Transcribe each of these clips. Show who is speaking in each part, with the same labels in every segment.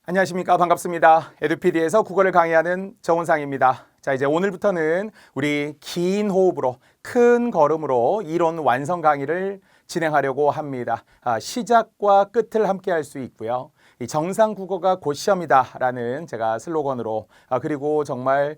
Speaker 1: 안녕하십니까. 반갑습니다. 에듀피디에서 국어를 강의하는 정은상입니다. 자, 이제 오늘부터는 우리 긴 호흡으로 큰 걸음으로 이론 완성 강의를 진행하려고 합니다. 시작과 끝을 함께 할 수 있고요. 이 정상 국어가 곧 시험이다라는 제가 슬로건으로 그리고 정말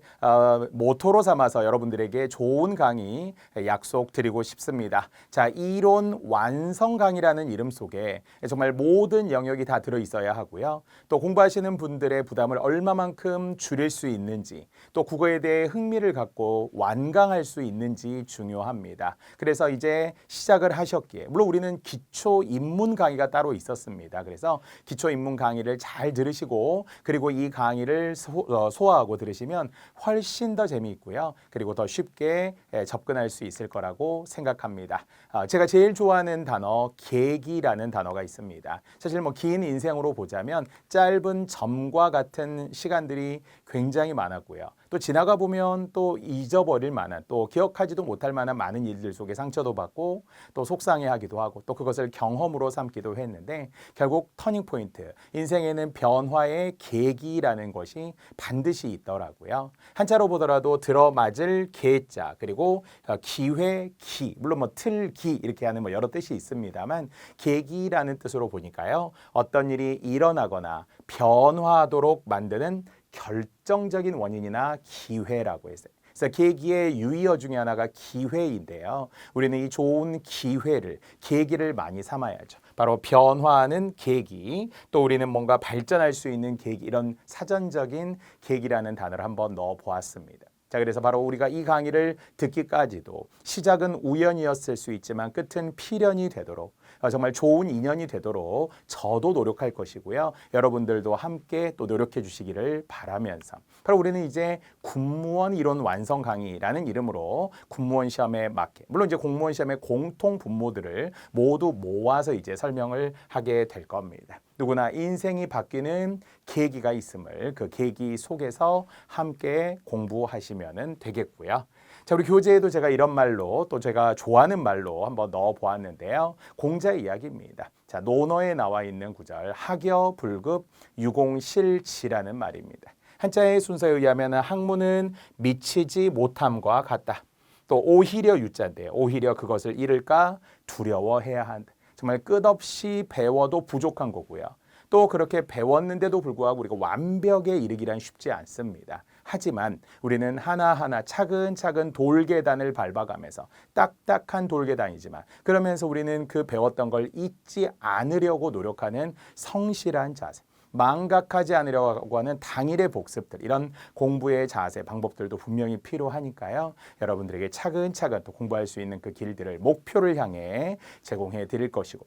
Speaker 1: 모토로 삼아서 여러분들에게 좋은 강의 약속드리고 싶습니다. 자, 이론 완성 강의라는 이름 속에 정말 모든 영역이 다 들어있어야 하고요. 또 공부하시는 분들의 부담을 얼마만큼 줄일 수 있는지, 또 국어에 대해 흥미를 갖고 완강할 수 있는지 중요합니다. 그래서 이제 시작을 하셨기에, 물론 우리는 기초 입문 강의가 따로 있었습니다. 그래서 기초 입문 강의를 잘 들으시고, 그리고 이 강의를 소화하고 들으시면 훨씬 더 재미있고요. 그리고 더 쉽게 접근할 수 있을 거라고 생각합니다. 제가 제일 좋아하는 단어 계기라는 단어가 있습니다. 사실 뭐 긴 인생으로 보자면 짧은 점과 같은 시간들이 굉장히 많았고요. 또 지나가 보면 또 잊어버릴 만한, 또 기억하지도 못할 만한 많은 일들 속에 상처도 받고 또 속상해하기도 하고 또 그것을 경험으로 삼기도 했는데, 결국 터닝 포인트, 인생에는 변화의 계기라는 것이 반드시 있더라고요. 한자로 보더라도 들어맞을 계자, 그리고 기회, 기, 물론 뭐 틀기 이렇게 하는 뭐 여러 뜻이 있습니다만, 계기라는 뜻으로 보니까요, 어떤 일이 일어나거나 변화하도록 만드는 결정적인 원인이나 기회라고 했어요. 그래서 계기의 유의어 중에 하나가 기회인데요. 우리는 이 좋은 기회를, 계기를 많이 삼아야죠. 바로 변화하는 계기, 또 우리는 뭔가 발전할 수 있는 계기, 이런 사전적인 계기라는 단어를 한번 넣어 보았습니다. 자, 그래서 바로 우리가 이 강의를 듣기까지도 시작은 우연이었을 수 있지만 끝은 필연이 되도록, 정말 좋은 인연이 되도록 저도 노력할 것이고요. 여러분들도 함께 또 노력해 주시기를 바라면서, 바로 우리는 이제 군무원 이론 완성 강의라는 이름으로 군무원 시험에 맞게, 물론 이제 공무원 시험의 공통 분모들을 모두 모아서 이제 설명을 하게 될 겁니다. 누구나 인생이 바뀌는 계기가 있음을, 그 계기 속에서 함께 공부하시면 되겠고요. 자, 우리 교재에도 제가 이런 말로, 또 제가 좋아하는 말로 한번 넣어 보았는데요. 공자 이야기입니다. 자, 논어에 나와 있는 구절, 학여 불급 유공실지라는 말입니다. 한자의 순서에 의하면 학문은 미치지 못함과 같다. 또 오히려 유자인데요. 오히려 그것을 잃을까 두려워해야 한다. 정말 끝없이 배워도 부족한 거고요. 또 그렇게 배웠는데도 불구하고 우리가 완벽에 이르기란 쉽지 않습니다. 하지만 우리는 하나하나 차근차근 돌계단을 밟아가면서, 딱딱한 돌계단이지만 그러면서 우리는 그 배웠던 걸 잊지 않으려고 노력하는 성실한 자세, 망각하지 않으려고 하는 당일의 복습들, 이런 공부의 자세, 방법들도 분명히 필요하니까요. 여러분들에게 차근차근 또 공부할 수 있는 그 길들을, 목표를 향해 제공해 드릴 것이고,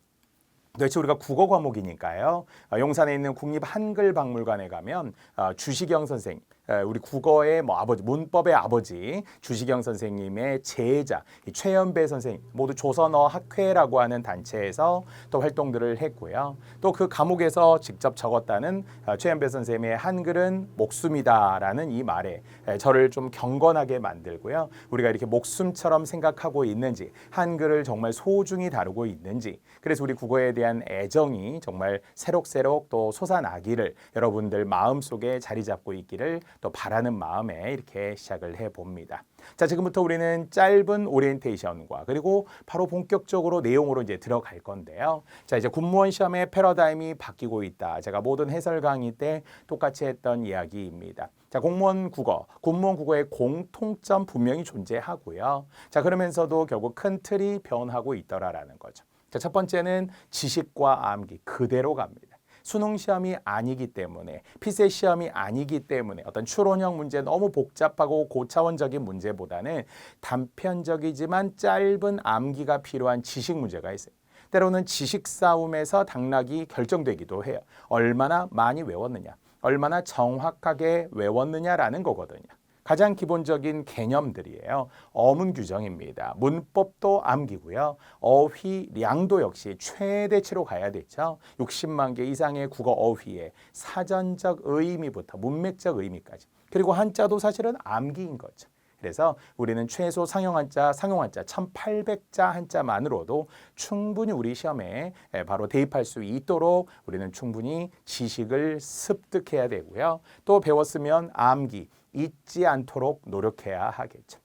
Speaker 1: 도대체 우리가 국어 과목이니까요. 용산에 있는 국립한글박물관에 가면 주시경 선생, 우리 국어의 뭐 아버지, 문법의 아버지 주시경 선생님의 제자 최연배 선생님, 모두 조선어 학회라고 하는 단체에서 또 활동들을 했고요. 또 그 과목에서 직접 적었다는 최연배 선생님의 한글은 목숨이다라는 이 말에 저를 좀 경건하게 만들고요. 우리가 이렇게 목숨처럼 생각하고 있는지, 한글을 정말 소중히 다루고 있는지, 그래서 우리 국어에 대한 애정이 정말 새록새록 또 솟아나기를, 여러분들 마음속에 자리 잡고 있기를 또 바라는 마음에 이렇게 시작을 해봅니다. 자, 지금부터 우리는 짧은 오리엔테이션과 그리고 바로 본격적으로 내용으로 이제 들어갈 건데요. 자, 이제 군무원 시험의 패러다임이 바뀌고 있다. 제가 모든 해설 강의 때 똑같이 했던 이야기입니다. 자, 공무원 국어, 군무원 국어의 공통점 분명히 존재하고요. 자, 그러면서도 결국 큰 틀이 변하고 있더라라는 거죠. 자, 첫 번째는 지식과 암기 그대로 갑니다. 수능 시험이 아니기 때문에, 피세 시험이 아니기 때문에 어떤 추론형 문제, 너무 복잡하고 고차원적인 문제보다는 단편적이지만 짧은 암기가 필요한 지식 문제가 있어요. 때로는 지식 싸움에서 당락이 결정되기도 해요. 얼마나 많이 외웠느냐, 얼마나 정확하게 외웠느냐라는 거거든요. 가장 기본적인 개념들이에요. 어문 규정입니다. 문법도 암기고요. 어휘량도 역시 최대치로 가야 되죠. 60만 개 이상의 국어 어휘의 사전적 의미부터 문맥적 의미까지. 그리고 한자도 사실은 암기인 거죠. 그래서 우리는 최소 상용 한자 1800자 한자만으로도 충분히 우리 시험에 바로 대입할 수 있도록 우리는 충분히 지식을 습득해야 되고요. 또 배웠으면 암기, 잊지 않도록 노력해야 하겠죠.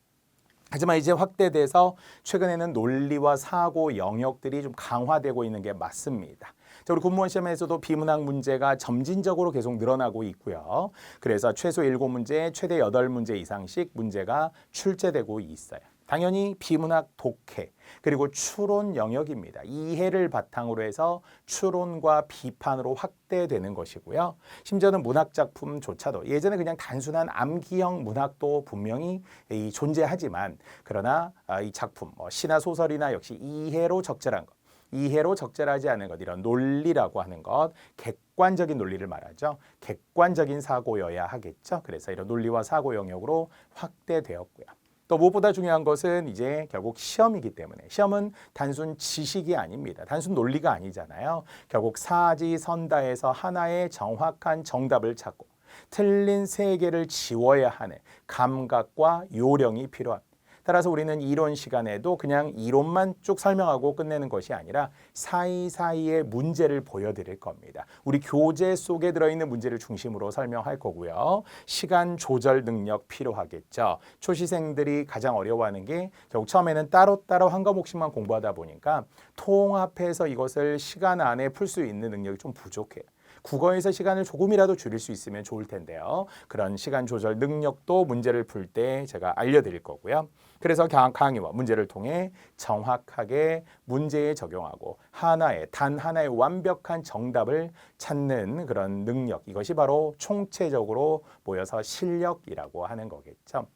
Speaker 1: 하지만 이제 확대돼서 최근에는 논리와 사고 영역들이 좀 강화되고 있는 게 맞습니다. 자, 우리 공무원 시험에서도 비문학 문제가 점진적으로 계속 늘어나고 있고요. 그래서 최소 7문제, 최대 8문제 이상씩 문제가 출제되고 있어요. 당연히 비문학 독해, 그리고 추론 영역입니다. 이해를 바탕으로 해서 추론과 비판으로 확대되는 것이고요. 심지어는 문학작품조차도 예전에 그냥 단순한 암기형 문학도 분명히 존재하지만 그러나 이 작품, 시나 소설이나 역시 이해로 적절한 것, 이해로 적절하지 않은 것, 이런 논리라고 하는 것, 객관적인 논리를 말하죠. 객관적인 사고여야 하겠죠. 그래서 이런 논리와 사고 영역으로 확대되었고요. 또 무엇보다 중요한 것은 이제 결국 시험이기 때문에 시험은 단순 지식이 아닙니다. 단순 논리가 아니잖아요. 결국 사지선다에서 하나의 정확한 정답을 찾고 틀린 세 개를 지워야 하는 감각과 요령이 필요합니다. 따라서 우리는 이론 시간에도 그냥 이론만 쭉 설명하고 끝내는 것이 아니라 사이사이의 문제를 보여드릴 겁니다. 우리 교재 속에 들어있는 문제를 중심으로 설명할 거고요. 시간 조절 능력 필요하겠죠. 초시생들이 가장 어려워하는 게 결국 처음에는 따로따로 한 과목씩만 공부하다 보니까 통합해서 이것을 시간 안에 풀 수 있는 능력이 좀 부족해요. 국어에서 시간을 조금이라도 줄일 수 있으면 좋을 텐데요. 그런 시간 조절 능력도 문제를 풀 때 제가 알려드릴 거고요. 그래서 강의와 문제를 통해 정확하게 문제에 적용하고 단 하나의 완벽한 정답을 찾는 그런 능력, 이것이 바로 총체적으로 모여서 실력이라고 하는 거겠죠.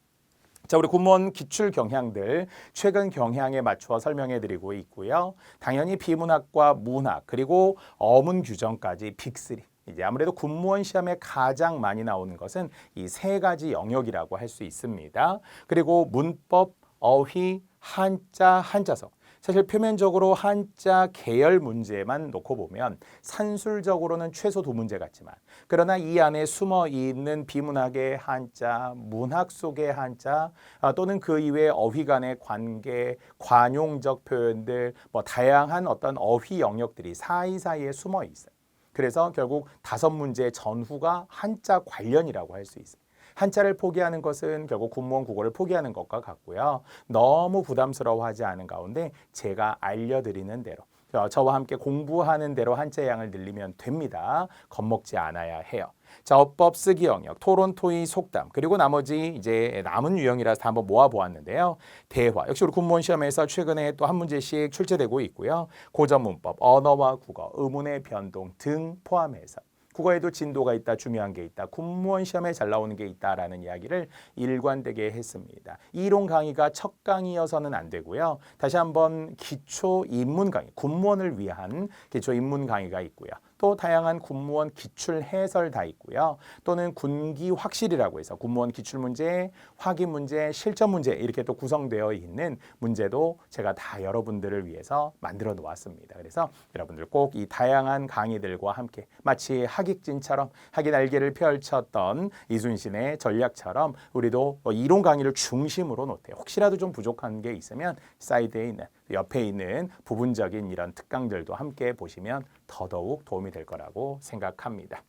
Speaker 1: 자, 우리 공무원 기출 경향들 최근 경향에 맞추어 설명해 드리고 있고요. 당연히 비문학과 문학 그리고 어문 규정까지 빅3. 이제 아무래도 공무원 시험에 가장 많이 나오는 것은 이 세 가지 영역이라고 할 수 있습니다. 그리고 문법, 어휘, 한자, 한자성. 사실 표면적으로 한자 계열 문제만 놓고 보면 산술적으로는 최소 2문제 같지만 그러나 이 안에 숨어 있는 비문학의 한자, 문학 속의 한자 또는 그 이외의 어휘 간의 관계, 관용적 표현들, 다양한 어떤 어휘 영역들이 사이사이에 숨어 있어요. 그래서 결국 5문제 전후가 한자 관련이라고 할 수 있어요. 한자를 포기하는 것은 결국 공무원 국어를 포기하는 것과 같고요. 너무 부담스러워하지 않은 가운데 제가 알려드리는 대로 저와 함께 공부하는 대로 한자 양을 늘리면 됩니다. 겁먹지 않아야 해요. 자, 어법, 쓰기 영역, 토론, 토의, 속담, 그리고 나머지 이제 남은 유형이라서 다 한번 모아보았는데요. 대화, 역시 우리 공무원 시험에서 최근에 또 한 문제씩 출제되고 있고요. 고전문법, 언어와 국어, 의문의 변동 등 포함해서 국어에도 진도가 있다, 중요한 게 있다, 공무원 시험에 잘 나오는 게 있다라는 이야기를 일관되게 했습니다. 이론 강의가 첫 강의여서는 안 되고요. 다시 한번 기초 입문 강의, 공무원을 위한 기초 입문 강의가 있고요. 또 다양한 공무원 기출 해설 다 있고요. 또는 군기 확실이라고 해서 공무원 기출 문제, 확인 문제, 실전 문제 이렇게 또 구성되어 있는 문제도 제가 다 여러분들을 위해서 만들어 놓았습니다. 그래서 여러분들 꼭 이 다양한 강의들과 함께 마치 하객진처럼 하기 날개를 펼쳤던 이순신의 전략처럼 우리도 이론 강의를 중심으로 놓되 혹시라도 좀 부족한 게 있으면 사이드에 있는 옆에 있는 부분적인 이런 특강들도 함께 보시면 더더욱 도움이 될 거라고 생각합니다.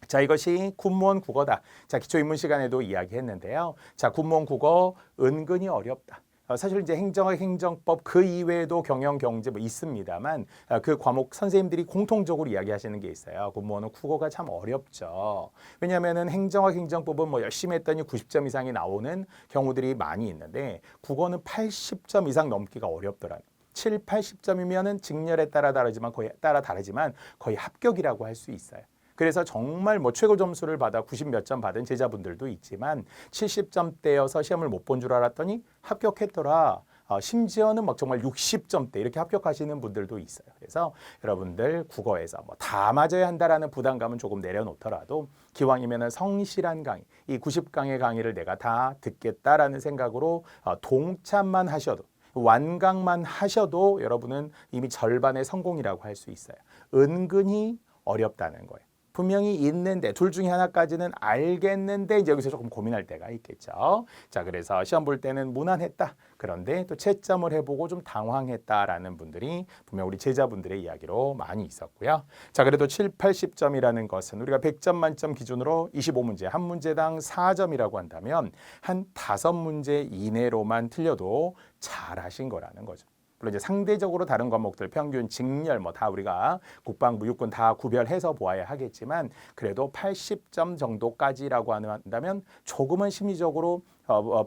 Speaker 1: 자, 이것이 군무원 국어다. 자, 기초입문 시간에도 이야기했는데요. 자, 군무원 국어 은근히 어렵다. 사실 이제 행정학, 행정법 그 이외에도 경영, 경제 있습니다만 그 과목 선생님들이 공통적으로 이야기하시는 게 있어요. 공무원은 국어가 참 어렵죠. 왜냐하면은 행정학, 행정법은 열심히 했더니 90점 이상이 나오는 경우들이 많이 있는데 국어는 80점 이상 넘기가 어렵더라고요. 7, 80점이면은 직렬에 따라 다르지만 거의 합격이라고 할 수 있어요. 그래서 정말 최고 점수를 받아 90 몇 점 받은 제자분들도 있지만 70점대여서 시험을 못 본 줄 알았더니 합격했더라. 심지어는 정말 60점대 이렇게 합격하시는 분들도 있어요. 그래서 여러분들 국어에서 다 맞아야 한다라는 부담감은 조금 내려놓더라도 기왕이면 성실한 강의, 이 90강의 강의를 내가 다 듣겠다라는 생각으로 동참만 하셔도 완강만 하셔도 여러분은 이미 절반의 성공이라고 할 수 있어요. 은근히 어렵다는 거예요. 분명히 있는데 둘 중에 하나까지는 알겠는데 이제 여기서 조금 고민할 때가 있겠죠. 자, 그래서 시험 볼 때는 무난했다. 그런데 또 채점을 해보고 좀 당황했다라는 분들이 분명 우리 제자분들의 이야기로 많이 있었고요. 자, 그래도 7, 80점이라는 것은 우리가 100점 만점 기준으로 25문제, 한 문제당 4점이라고 한다면 한 5문제 이내로만 틀려도 잘하신 거라는 거죠. 물론 이제 상대적으로 다른 과목들 평균, 직렬 뭐 다 우리가 국방부, 육군 다 구별해서 보아야 하겠지만 그래도 80점 정도까지라고 한다면 조금은 심리적으로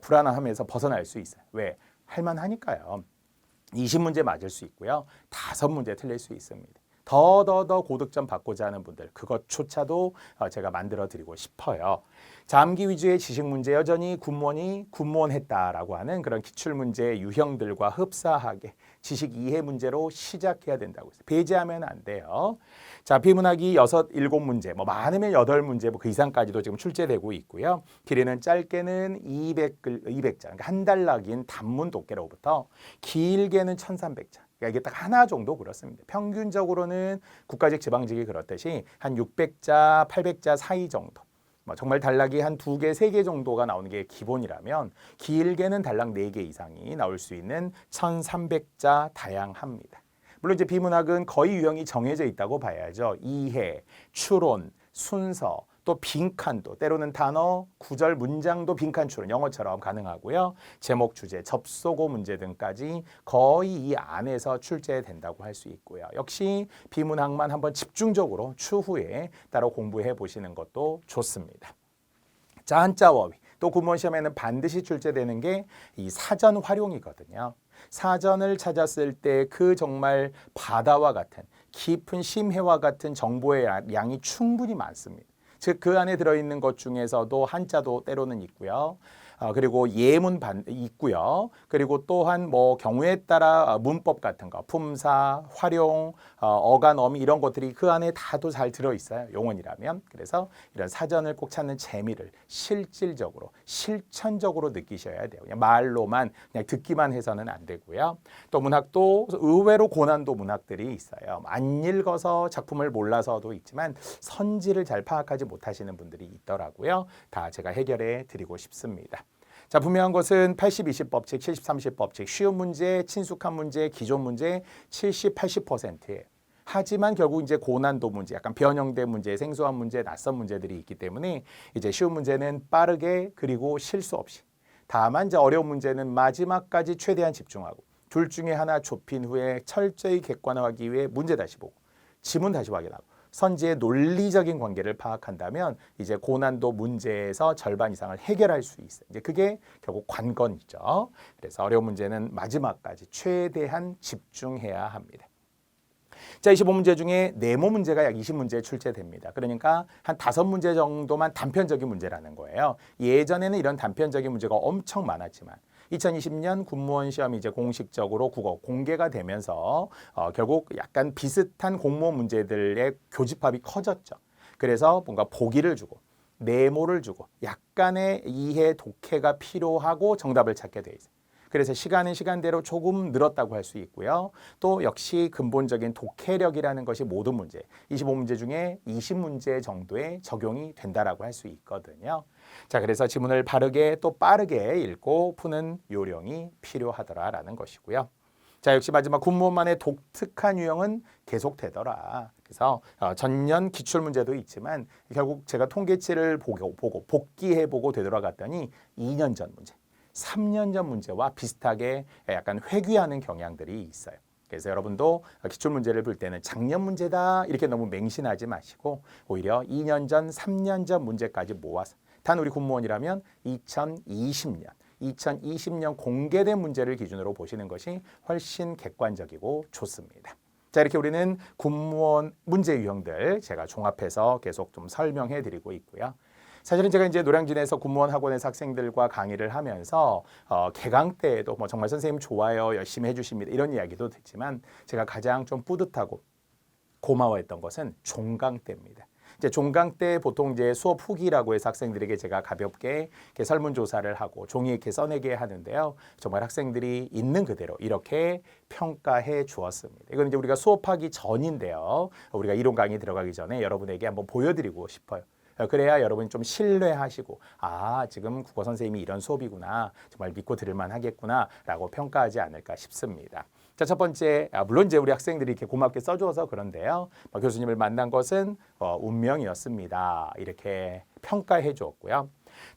Speaker 1: 불안함에서 벗어날 수 있어요. 왜? 할만하니까요. 20문제 맞을 수 있고요. 5문제 틀릴 수 있습니다. 더 고득점 받고자 하는 분들 그것조차도 제가 만들어 드리고 싶어요. 암기 위주의 지식 문제 여전히 군무원이 군무원했다라고 하는 그런 기출문제 유형들과 흡사하게 지식 이해 문제로 시작해야 된다고 했어요. 배제하면 안 돼요. 자, 비문학이 6, 7문제, 뭐 많으면 8문제 뭐 그 이상까지도 지금 출제되고 있고요. 길이는 짧게는 200자, 그러니까 한 달락인 단문 독해로부터 길게는 1300자. 그러니까 이게 딱 하나 정도 그렇습니다. 평균적으로는 국가직 지방직이 그렇듯이 한 600자, 800자 사이 정도. 정말 단락이 한 2개, 3개 정도가 나오는 게 기본이라면 길게는 단락 4개 이상이 나올 수 있는 1300자 다양합니다. 물론 이제 비문학은 거의 유형이 정해져 있다고 봐야죠. 이해, 추론, 순서, 또 빈칸도 때로는 단어, 구절, 문장도 빈칸 추론, 영어처럼 가능하고요. 제목, 주제, 접속어 문제 등까지 거의 이 안에서 출제된다고 할 수 있고요. 역시 비문학만 한번 집중적으로 추후에 따로 공부해 보시는 것도 좋습니다. 자, 한자어휘. 또 군무원 시험에는 반드시 출제되는 게 이 사전 활용이거든요. 사전을 찾았을 때 그 정말 바다와 같은 깊은 심해와 같은 정보의 양이 충분히 많습니다. 즉 그 안에 들어있는 것 중에서도 한자도 때로는 있고요. 그리고 예문 있고요. 그리고 또한 뭐 경우에 따라 문법 같은 거, 품사, 활용, 어간, 어미 이런 것들이 그 안에 다도 잘 들어있어요. 용언이라면. 그래서 이런 사전을 꼭 찾는 재미를 실질적으로, 실천적으로 느끼셔야 돼요. 그냥 말로만, 그냥 듣기만 해서는 안 되고요. 또 문학도 의외로 고난도 문학들이 있어요. 안 읽어서 작품을 몰라서도 있지만 선지를 잘 파악하지 못하시는 분들이 있더라고요. 다 제가 해결해 드리고 싶습니다. 자, 분명한 것은 80-20 법칙, 70-30 법칙, 쉬운 문제, 친숙한 문제, 기존 문제 70, 80%예요. 하지만 결국 이제 고난도 문제, 약간 변형된 문제, 생소한 문제, 낯선 문제들이 있기 때문에 이제 쉬운 문제는 빠르게 그리고 실수 없이. 다만 이제 어려운 문제는 마지막까지 최대한 집중하고 둘 중에 하나 좁힌 후에 철저히 객관화하기 위해 문제 다시 보고 지문 다시 확인하고 선지의 논리적인 관계를 파악한다면 이제 고난도 문제에서 절반 이상을 해결할 수 있어요. 이제 그게 결국 관건이죠. 그래서 어려운 문제는 마지막까지 최대한 집중해야 합니다. 자, 25문제 중에 네모 문제가 약 20문제에 출제됩니다. 그러니까 한 5문제 정도만 단편적인 문제라는 거예요. 예전에는 이런 단편적인 문제가 엄청 많았지만 2020년 군무원 시험이 이제 공식적으로 국어 공개가 되면서 결국 약간 비슷한 공무원 문제들의 교집합이 커졌죠. 그래서 뭔가 보기를 주고 네모를 주고 약간의 이해 독해가 필요하고 정답을 찾게 돼 있어요. 그래서 시간은 시간대로 조금 늘었다고 할 수 있고요. 또 역시 근본적인 독해력이라는 것이 모든 문제, 25문제 중에 20문제 정도에 적용이 된다라고 할 수 있거든요. 자, 그래서 지문을 바르게 또 빠르게 읽고 푸는 요령이 필요하더라라는 것이고요. 자, 역시 마지막 군무원만의 독특한 유형은 계속되더라. 그래서 전년 기출문제도 있지만 결국 제가 통계치를 보고 복기해보고 되돌아갔더니 2년 전 문제. 3년 전 문제와 비슷하게 약간 회귀하는 경향들이 있어요. 그래서 여러분도 기출문제를 볼 때는 작년 문제다 이렇게 너무 맹신하지 마시고 오히려 2년 전, 3년 전 문제까지 모아서 단 우리 군무원이라면 2020년 공개된 문제를 기준으로 보시는 것이 훨씬 객관적이고 좋습니다. 자, 이렇게 우리는 군무원 문제 유형들 제가 종합해서 계속 좀 설명해 드리고 있고요. 사실은 제가 이제 노량진에서 군무원 학원에서 학생들과 강의를 하면서 개강 때에도 뭐 정말 선생님 좋아요, 열심히 해주십니다 이런 이야기도 듣지만 제가 가장 좀 뿌듯하고 고마워했던 것은 종강 때입니다. 이제 종강 때 보통 이제 수업 후기라고 해서 학생들에게 제가 가볍게 이렇게 설문조사를 하고 종이에 이렇게 써내게 하는데요. 정말 학생들이 있는 그대로 이렇게 평가해 주었습니다. 이건 이제 우리가 수업하기 전인데요. 우리가 이론 강의 들어가기 전에 여러분에게 한번 보여드리고 싶어요. 그래야 여러분이 좀 신뢰하시고 지금 국어 선생님이 이런 수업이구나. 정말 믿고 들을만 하겠구나 라고 평가하지 않을까 싶습니다. 자, 첫 번째, 물론 이제 우리 학생들이 이렇게 고맙게 써줘서 그런데요. 교수님을 만난 것은 운명이었습니다. 이렇게 평가해 주었고요.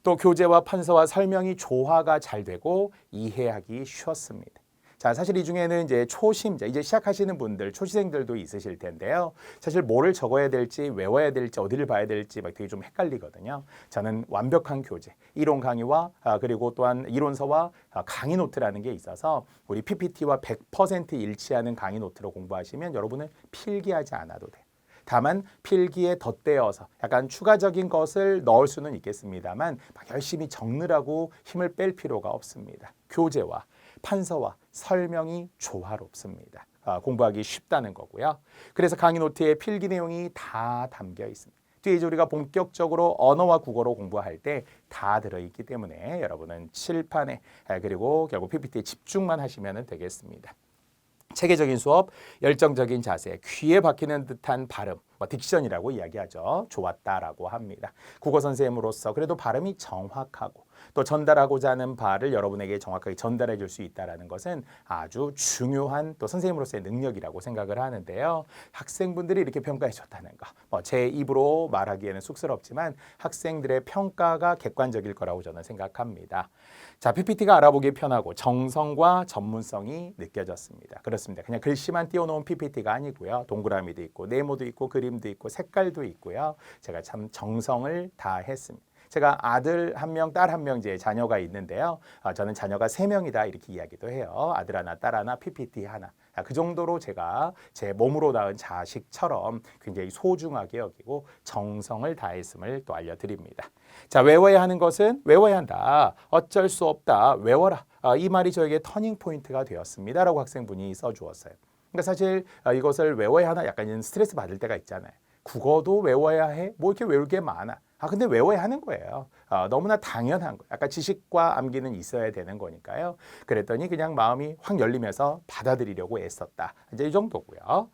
Speaker 1: 또 교재와 판서와 설명이 조화가 잘 되고 이해하기 쉬웠습니다. 자, 사실 이 중에는 이제 초심자, 이제 시작하시는 분들, 초시생들도 있으실 텐데요. 사실 뭐를 적어야 될지, 외워야 될지, 어디를 봐야 될지 막 되게 좀 헷갈리거든요. 저는 완벽한 교재, 이론 강의와 그리고 또한 이론서와 강의 노트라는 게 있어서 우리 PPT와 100% 일치하는 강의 노트로 공부하시면 여러분은 필기하지 않아도 돼요. 다만 필기에 덧대어서 약간 추가적인 것을 넣을 수는 있겠습니다만 막 열심히 적느라고 힘을 뺄 필요가 없습니다. 교재와 판서와 설명이 조화롭습니다. 공부하기 쉽다는 거고요. 그래서 강의 노트에 필기 내용이 다 담겨 있습니다. 뒤에 이제 우리가 본격적으로 언어와 국어로 공부할 때 다 들어있기 때문에 여러분은 칠판에 그리고 결국 PPT에 집중만 하시면 되겠습니다. 체계적인 수업, 열정적인 자세, 귀에 박히는 듯한 발음, 딕션이라고 이야기하죠. 좋았다라고 합니다. 국어 선생님으로서 그래도 발음이 정확하고 또 전달하고자 하는 바를 여러분에게 정확하게 전달해 줄 수 있다는 것은 아주 중요한 또 선생님으로서의 능력이라고 생각을 하는데요. 학생분들이 이렇게 평가해 줬다는 거. 제 입으로 말하기에는 쑥스럽지만 학생들의 평가가 객관적일 거라고 저는 생각합니다. 자, PPT가 알아보기 편하고 정성과 전문성이 느껴졌습니다. 그렇습니다. 그냥 글씨만 띄워놓은 PPT가 아니고요. 동그라미도 있고 네모도 있고 그림도 있고 색깔도 있고요. 제가 참 정성을 다했습니다. 제가 아들 1명, 딸 1명 이제 자녀가 있는데요. 저는 자녀가 3명이다 이렇게 이야기도 해요. 아들 하나, 딸 하나, PPT 하나. 그 정도로 제가 제 몸으로 낳은 자식처럼 굉장히 소중하게 여기고 정성을 다했음을 또 알려드립니다. 자, 외워야 하는 것은 외워야 한다. 어쩔 수 없다. 외워라. 이 말이 저에게 터닝 포인트가 되었습니다. 라고 학생분이 써주었어요. 그러니까 사실 이것을 외워야 하나 약간 스트레스 받을 때가 있잖아요. 국어도 외워야 해? 뭐 이렇게 외울 게 많아. 근데 외워야 하는 거예요. 너무나 당연한 거예요. 약간 지식과 암기는 있어야 되는 거니까요. 그랬더니 그냥 마음이 확 열리면서 받아들이려고 애썼다. 이제 이 정도고요.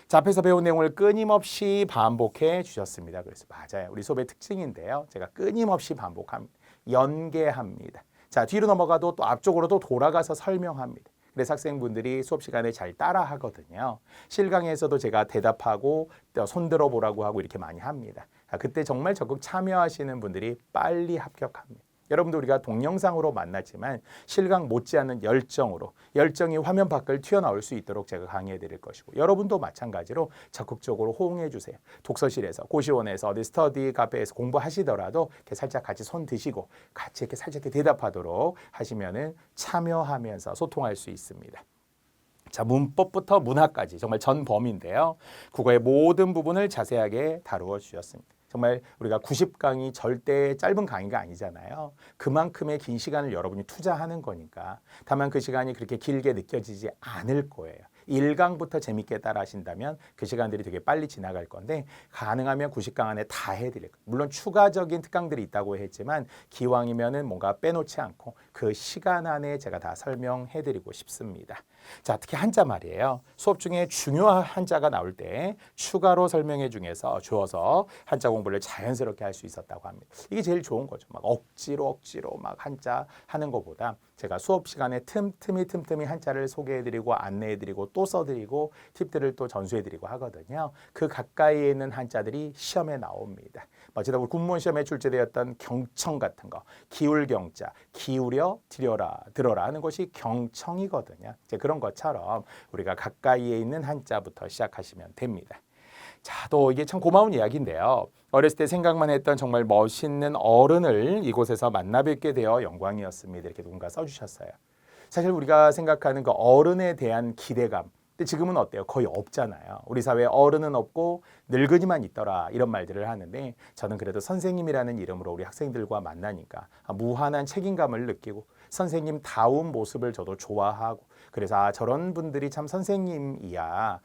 Speaker 1: 자, 앞에서 배운 내용을 끊임없이 반복해 주셨습니다. 그래서 맞아요. 우리 수업의 특징인데요. 제가 끊임없이 반복합니다. 연계합니다. 자, 뒤로 넘어가도 또 앞쪽으로도 돌아가서 설명합니다. 그래서 학생분들이 수업 시간에 잘 따라 하거든요. 실강에서도 제가 대답하고 손들어 보라고 하고 이렇게 많이 합니다. 그때 정말 적극 참여하시는 분들이 빨리 합격합니다. 여러분도 우리가 동영상으로 만났지만 실강 못지않은 열정이 화면 밖을 튀어나올 수 있도록 제가 강의해 드릴 것이고 여러분도 마찬가지로 적극적으로 호응해 주세요. 독서실에서, 고시원에서, 어디 스터디 카페에서 공부하시더라도 이렇게 살짝 같이 손 드시고 같이 이렇게 살짝 이렇게 대답하도록 하시면은 참여하면서 소통할 수 있습니다. 자, 문법부터 문학까지 정말 전 범위인데요. 국어의 모든 부분을 자세하게 다루어 주셨습니다. 정말 우리가 90강이 절대 짧은 강의가 아니잖아요. 그만큼의 긴 시간을 여러분이 투자하는 거니까. 다만 그 시간이 그렇게 길게 느껴지지 않을 거예요. 1강부터 재밌게 따라 하신다면 그 시간들이 되게 빨리 지나갈 건데 가능하면 90강 안에 다 해드릴 거예요. 물론 추가적인 특강들이 있다고 했지만 기왕이면은 뭔가 빼놓지 않고 그 시간 안에 제가 다 설명해드리고 싶습니다. 자, 특히 한자 말이에요. 수업 중에 중요한 한자가 나올 때 추가로 설명해 주어서 한자 공부를 자연스럽게 할 수 있었다고 합니다. 이게 제일 좋은 거죠. 막 억지로 막 한자 하는 것보다 제가 수업 시간에 틈틈이 한자를 소개해드리고 안내해드리고 또 써드리고 팁들을 또 전수해드리고 하거든요. 그 가까이에 있는 한자들이 시험에 나옵니다. 마치다 우리 군무원 시험에 출제되었던 경청 같은 거, 기울 경자, 기울여 들어라 하는 것이 경청이거든요. 이제 그런 것처럼 우리가 가까이에 있는 한자부터 시작하시면 됩니다. 자, 또 이게 참 고마운 이야기인데요. 어렸을 때 생각만 했던 정말 멋있는 어른을 이곳에서 만나 뵙게 되어 영광이었습니다. 이렇게 누군가 써주셨어요. 사실 우리가 생각하는 그 어른에 대한 기대감, 근데 지금은 어때요? 거의 없잖아요. 우리 사회에 어른은 없고 늙은이만 있더라 이런 말들을 하는데 저는 그래도 선생님이라는 이름으로 우리 학생들과 만나니까 무한한 책임감을 느끼고 선생님다운 모습을 저도 좋아하고 그래서 저런 분들이 참 선생님이야,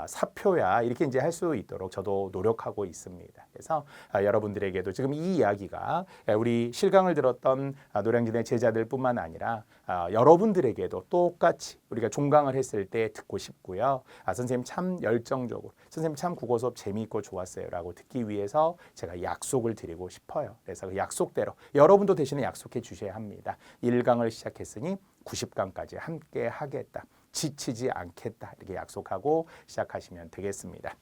Speaker 1: 사표야 이렇게 이제 할 수 있도록 저도 노력하고 있습니다. 그래서 여러분들에게도 지금 이 이야기가 우리 실강을 들었던 노량진의 제자들뿐만 아니라 여러분들에게도 똑같이 우리가 종강을 했을 때 듣고 싶고요. 선생님 참 열정적으로, 선생님 참 국어 수업 재미있고 좋았어요라고 듣기 위해서 제가 약속을 드리고 싶어요. 그래서 그 약속대로 여러분도 대신에 약속해 주셔야 합니다. 1강을 시작했으니 90강까지 함께 하겠다. 지치지 않겠다. 이렇게 약속하고 시작하시면 되겠습니다.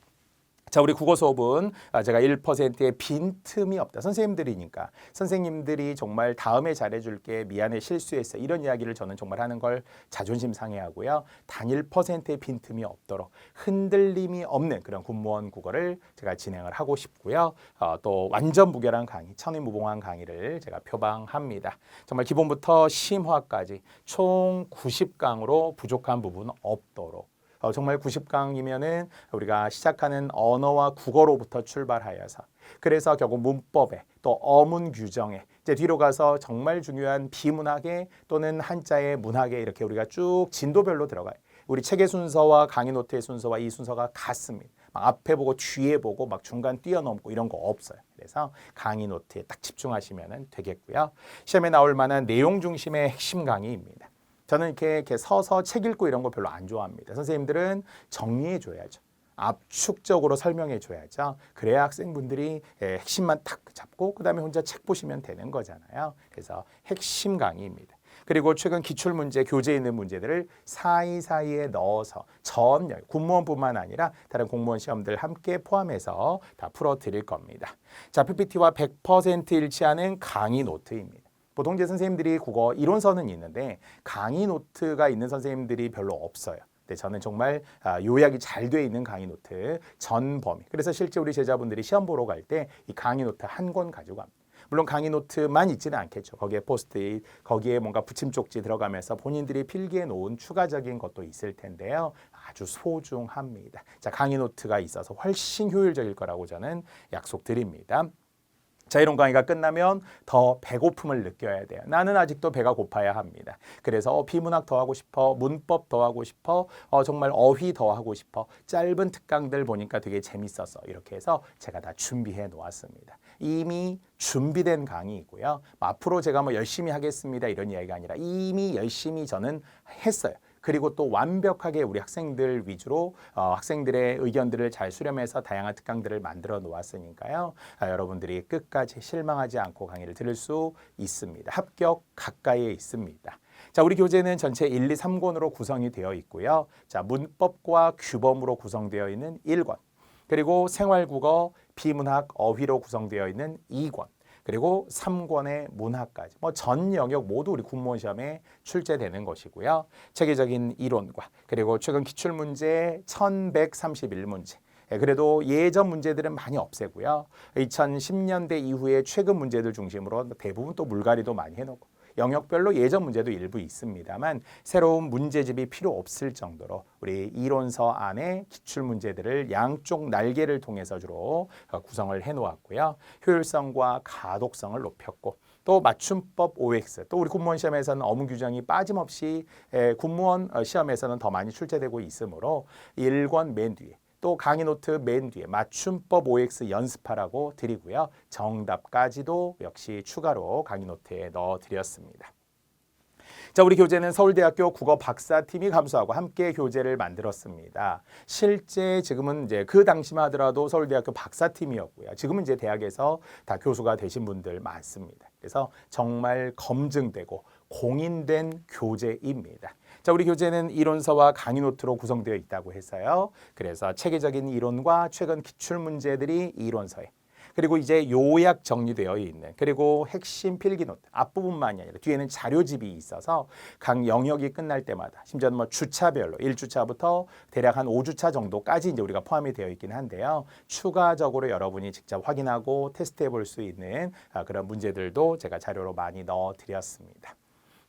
Speaker 1: 자, 우리 국어 수업은 제가 1%의 빈틈이 없다. 선생님들이니까. 선생님들이 정말 다음에 잘해줄게, 미안해, 실수했어. 이런 이야기를 저는 정말 하는 걸 자존심 상해하고요. 단 1%의 빈틈이 없도록 흔들림이 없는 그런 군무원 국어를 제가 진행을 하고 싶고요. 또 완전 무결한 강의, 천의무봉한 강의를 제가 표방합니다. 정말 기본부터 심화까지 총 90강으로 부족한 부분 없도록 정말 90강이면은 우리가 시작하는 언어와 국어로부터 출발하여서 그래서 결국 문법에 또 어문 규정에 이제 뒤로 가서 정말 중요한 비문학에 또는 한자의 문학에 이렇게 우리가 쭉 진도별로 들어가요. 우리 책의 순서와 강의 노트의 순서와 이 순서가 같습니다. 막 앞에 보고 뒤에 보고 막 중간 뛰어넘고 이런 거 없어요. 그래서 강의 노트에 딱 집중하시면 되겠고요. 시험에 나올 만한 내용 중심의 핵심 강의입니다. 저는 이렇게 서서 책 읽고 이런 거 별로 안 좋아합니다. 선생님들은 정리해 줘야죠. 압축적으로 설명해 줘야죠. 그래야 학생분들이 핵심만 탁 잡고 그다음에 혼자 책 보시면 되는 거잖아요. 그래서 핵심 강의입니다. 그리고 최근 기출문제, 교재에 있는 문제들을 사이사이에 넣어서 전 군무원뿐만 아니라 다른 공무원 시험들 함께 포함해서 다 풀어드릴 겁니다. 자, PPT와 100% 일치하는 강의 노트입니다. 보통 이제 선생님들이 국어 이론서는 있는데 강의 노트가 있는 선생님들이 별로 없어요. 근데 저는 정말 요약이 잘 돼 있는 강의 노트 전 범위. 그래서 실제 우리 제자분들이 시험 보러 갈 때 이 강의 노트 한 권 가지고 갑니다. 물론 강의 노트만 있지는 않겠죠. 거기에 포스트잇, 거기에 뭔가 붙임 쪽지 들어가면서 본인들이 필기해 놓은 추가적인 것도 있을 텐데요. 아주 소중합니다. 자, 강의 노트가 있어서 훨씬 효율적일 거라고 저는 약속드립니다. 자, 이론 강의가 끝나면 더 배고픔을 느껴야 돼요. 나는 아직도 배가 고파야 합니다. 그래서 비문학 더 하고 싶어, 문법 더 하고 싶어, 정말 어휘 더 하고 싶어. 짧은 특강들 보니까 되게 재밌었어. 이렇게 해서 제가 다 준비해 놓았습니다. 이미 준비된 강의이고요. 앞으로 제가 뭐 열심히 하겠습니다 이런 이야기가 아니라 이미 열심히 저는 했어요. 그리고 또 완벽하게 우리 학생들 위주로 학생들의 의견들을 잘 수렴해서 다양한 특강들을 만들어 놓았으니까요. 여러분들이 끝까지 실망하지 않고 강의를 들을 수 있습니다. 합격 가까이에 있습니다. 자, 우리 교재는 전체 1, 2, 3권으로 구성이 되어 있고요. 자, 문법과 규범으로 구성되어 있는 1권, 그리고 생활국어, 비문학, 어휘로 구성되어 있는 2권, 그리고 3권의 문학까지 전 영역 모두 우리 군무원 시험에 출제되는 것이고요. 체계적인 이론과 그리고 최근 기출문제 1131문제, 그래도 예전 문제들은 많이 없애고요. 2010년대 이후에 최근 문제들 중심으로 대부분 또 물갈이도 많이 해놓고 영역별로 예전 문제도 일부 있습니다만 새로운 문제집이 필요 없을 정도로 우리 이론서 안에 기출 문제들을 양쪽 날개를 통해서 주로 구성을 해놓았고요. 효율성과 가독성을 높였고 또 맞춤법 OX, 또 우리 군무원 시험에서는 어문 규정이 빠짐없이 군무원 시험에서는 더 많이 출제되고 있으므로 1권 맨 뒤에 또 강의 노트 맨 뒤에 맞춤법 OX 연습하라고 드리고요. 정답까지도 역시 추가로 강의 노트에 넣어드렸습니다. 자, 우리 교재는 서울대학교 국어 박사팀이 감수하고 함께 교재를 만들었습니다. 실제 지금은 이제 그 당시만 하더라도 서울대학교 박사팀이었고요. 지금은 이제 대학에서 다 교수가 되신 분들 많습니다. 그래서 정말 검증되고 공인된 교재입니다. 자, 우리 교재는 이론서와 강의 노트로 구성되어 있다고 해서요. 그래서 체계적인 이론과 최근 기출 문제들이 이론서에, 그리고 이제 요약 정리되어 있는, 그리고 핵심 필기 노트 앞부분만이 아니라 뒤에는 자료집이 있어서 각 영역이 끝날 때마다 심지어는 뭐 주차별로 1주차부터 대략 한 5주차 정도까지 이제 우리가 포함이 되어 있긴 한데요. 추가적으로 여러분이 직접 확인하고 테스트해 볼 수 있는 그런 문제들도 제가 자료로 많이 넣어 드렸습니다.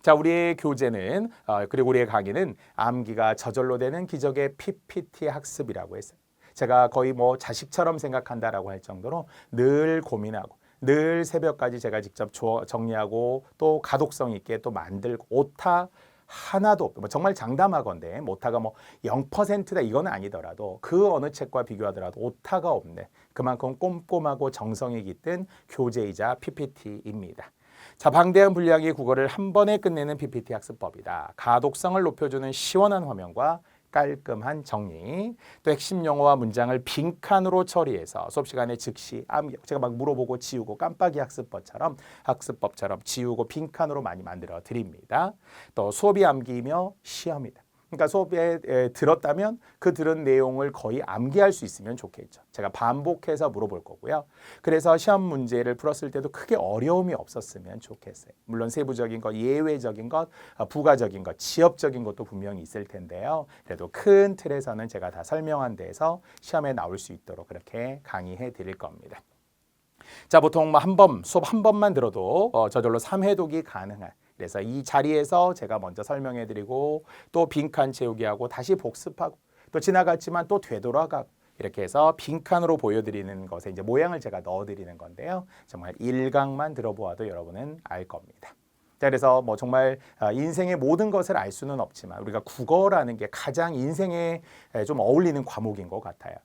Speaker 1: 자, 우리의 교재는 그리고 우리의 강의는 암기가 저절로 되는 기적의 PPT 학습이라고 했어요. 제가 거의 뭐 자식처럼 생각한다라고 할 정도로 늘 고민하고 늘 새벽까지 제가 직접 정리하고 또 가독성 있게 또 만들고 오타 하나도 없고 정말 장담하건대 오타가 0%다 이건 아니더라도 그 어느 책과 비교하더라도 오타가 없네. 그만큼 꼼꼼하고 정성이 깃든 교재이자 PPT입니다. 자, 방대한 분량의 국어를 한 번에 끝내는 PPT 학습법이다. 가독성을 높여주는 시원한 화면과 깔끔한 정리, 또 핵심 용어와 문장을 빈칸으로 처리해서 수업 시간에 즉시 제가 막 물어보고 지우고 깜빡이 학습법처럼 지우고 빈칸으로 많이 만들어 드립니다. 또 수업이 암기이며 시험이다. 그러니까 수업에 들었다면 그 들은 내용을 거의 암기할 수 있으면 좋겠죠. 제가 반복해서 물어볼 거고요. 그래서 시험 문제를 풀었을 때도 크게 어려움이 없었으면 좋겠어요. 물론 세부적인 것, 예외적인 것, 부가적인 것, 지엽적인 것도 분명히 있을 텐데요. 그래도 큰 틀에서는 제가 다 설명한 데에서 시험에 나올 수 있도록 그렇게 강의해 드릴 겁니다. 자, 보통 수업 한 번만 들어도 저절로 3회독이 가능한, 그래서 이 자리에서 제가 먼저 설명해 드리고 또 빈칸 채우기 하고 다시 복습하고 또 지나갔지만 또 되돌아가고 이렇게 해서 빈칸으로 보여드리는 것에 이제 모양을 제가 넣어드리는 건데요. 정말 일강만 들어보아도 여러분은 알 겁니다. 자, 그래서 정말 인생의 모든 것을 알 수는 없지만 우리가 국어라는 게 가장 인생에 좀 어울리는 과목인 것 같아요.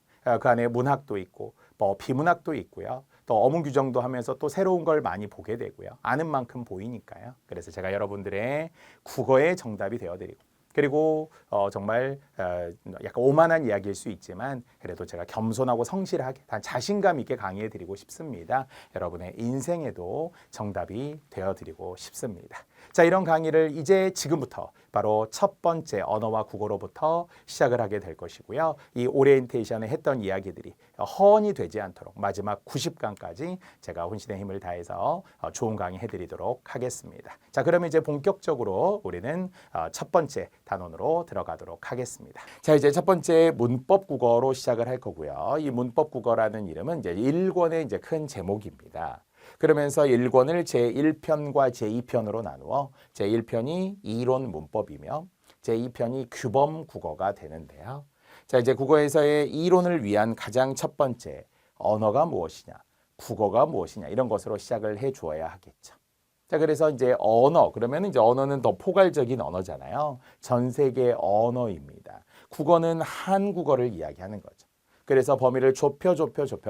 Speaker 1: 그 안에 문학도 있고 비문학도 있고요. 또 어문 규정도 하면서 또 새로운 걸 많이 보게 되고요. 아는 만큼 보이니까요. 그래서 제가 여러분들의 국어의 정답이 되어드리고 그리고 정말 약간 오만한 이야기일 수 있지만 그래도 제가 겸손하고 성실하게 자신감 있게 강의해드리고 싶습니다. 여러분의 인생에도 정답이 되어드리고 싶습니다. 자, 이런 강의를 이제 지금부터 바로 첫 번째 언어와 국어로부터 시작을 하게 될 것이고요. 이 오리엔테이션에 했던 이야기들이 허언이 되지 않도록 마지막 90강까지 제가 혼신의 힘을 다해서 좋은 강의 해드리도록 하겠습니다. 자, 그러면 이제 본격적으로 우리는 첫 번째 단원으로 들어가도록 하겠습니다. 자, 이제 첫 번째 문법 국어로 시작을 할 거고요. 이 문법 국어라는 이름은 이제 1권의 이제 큰 제목입니다. 그러면서 1권을 제1편과 제2편으로 나누어 제1편이 이론 문법이며 제2편이 규범 국어가 되는데요. 자, 이제 국어에서의 이론을 위한 가장 첫 번째 언어가 무엇이냐, 국어가 무엇이냐 이런 것으로 시작을 해 주어야 하겠죠. 자, 그래서 이제 언어 그러면 이제 언어는 더 포괄적인 언어잖아요. 전 세계 언어입니다. 국어는 한국어를 이야기하는 거죠. 그래서 범위를 좁혀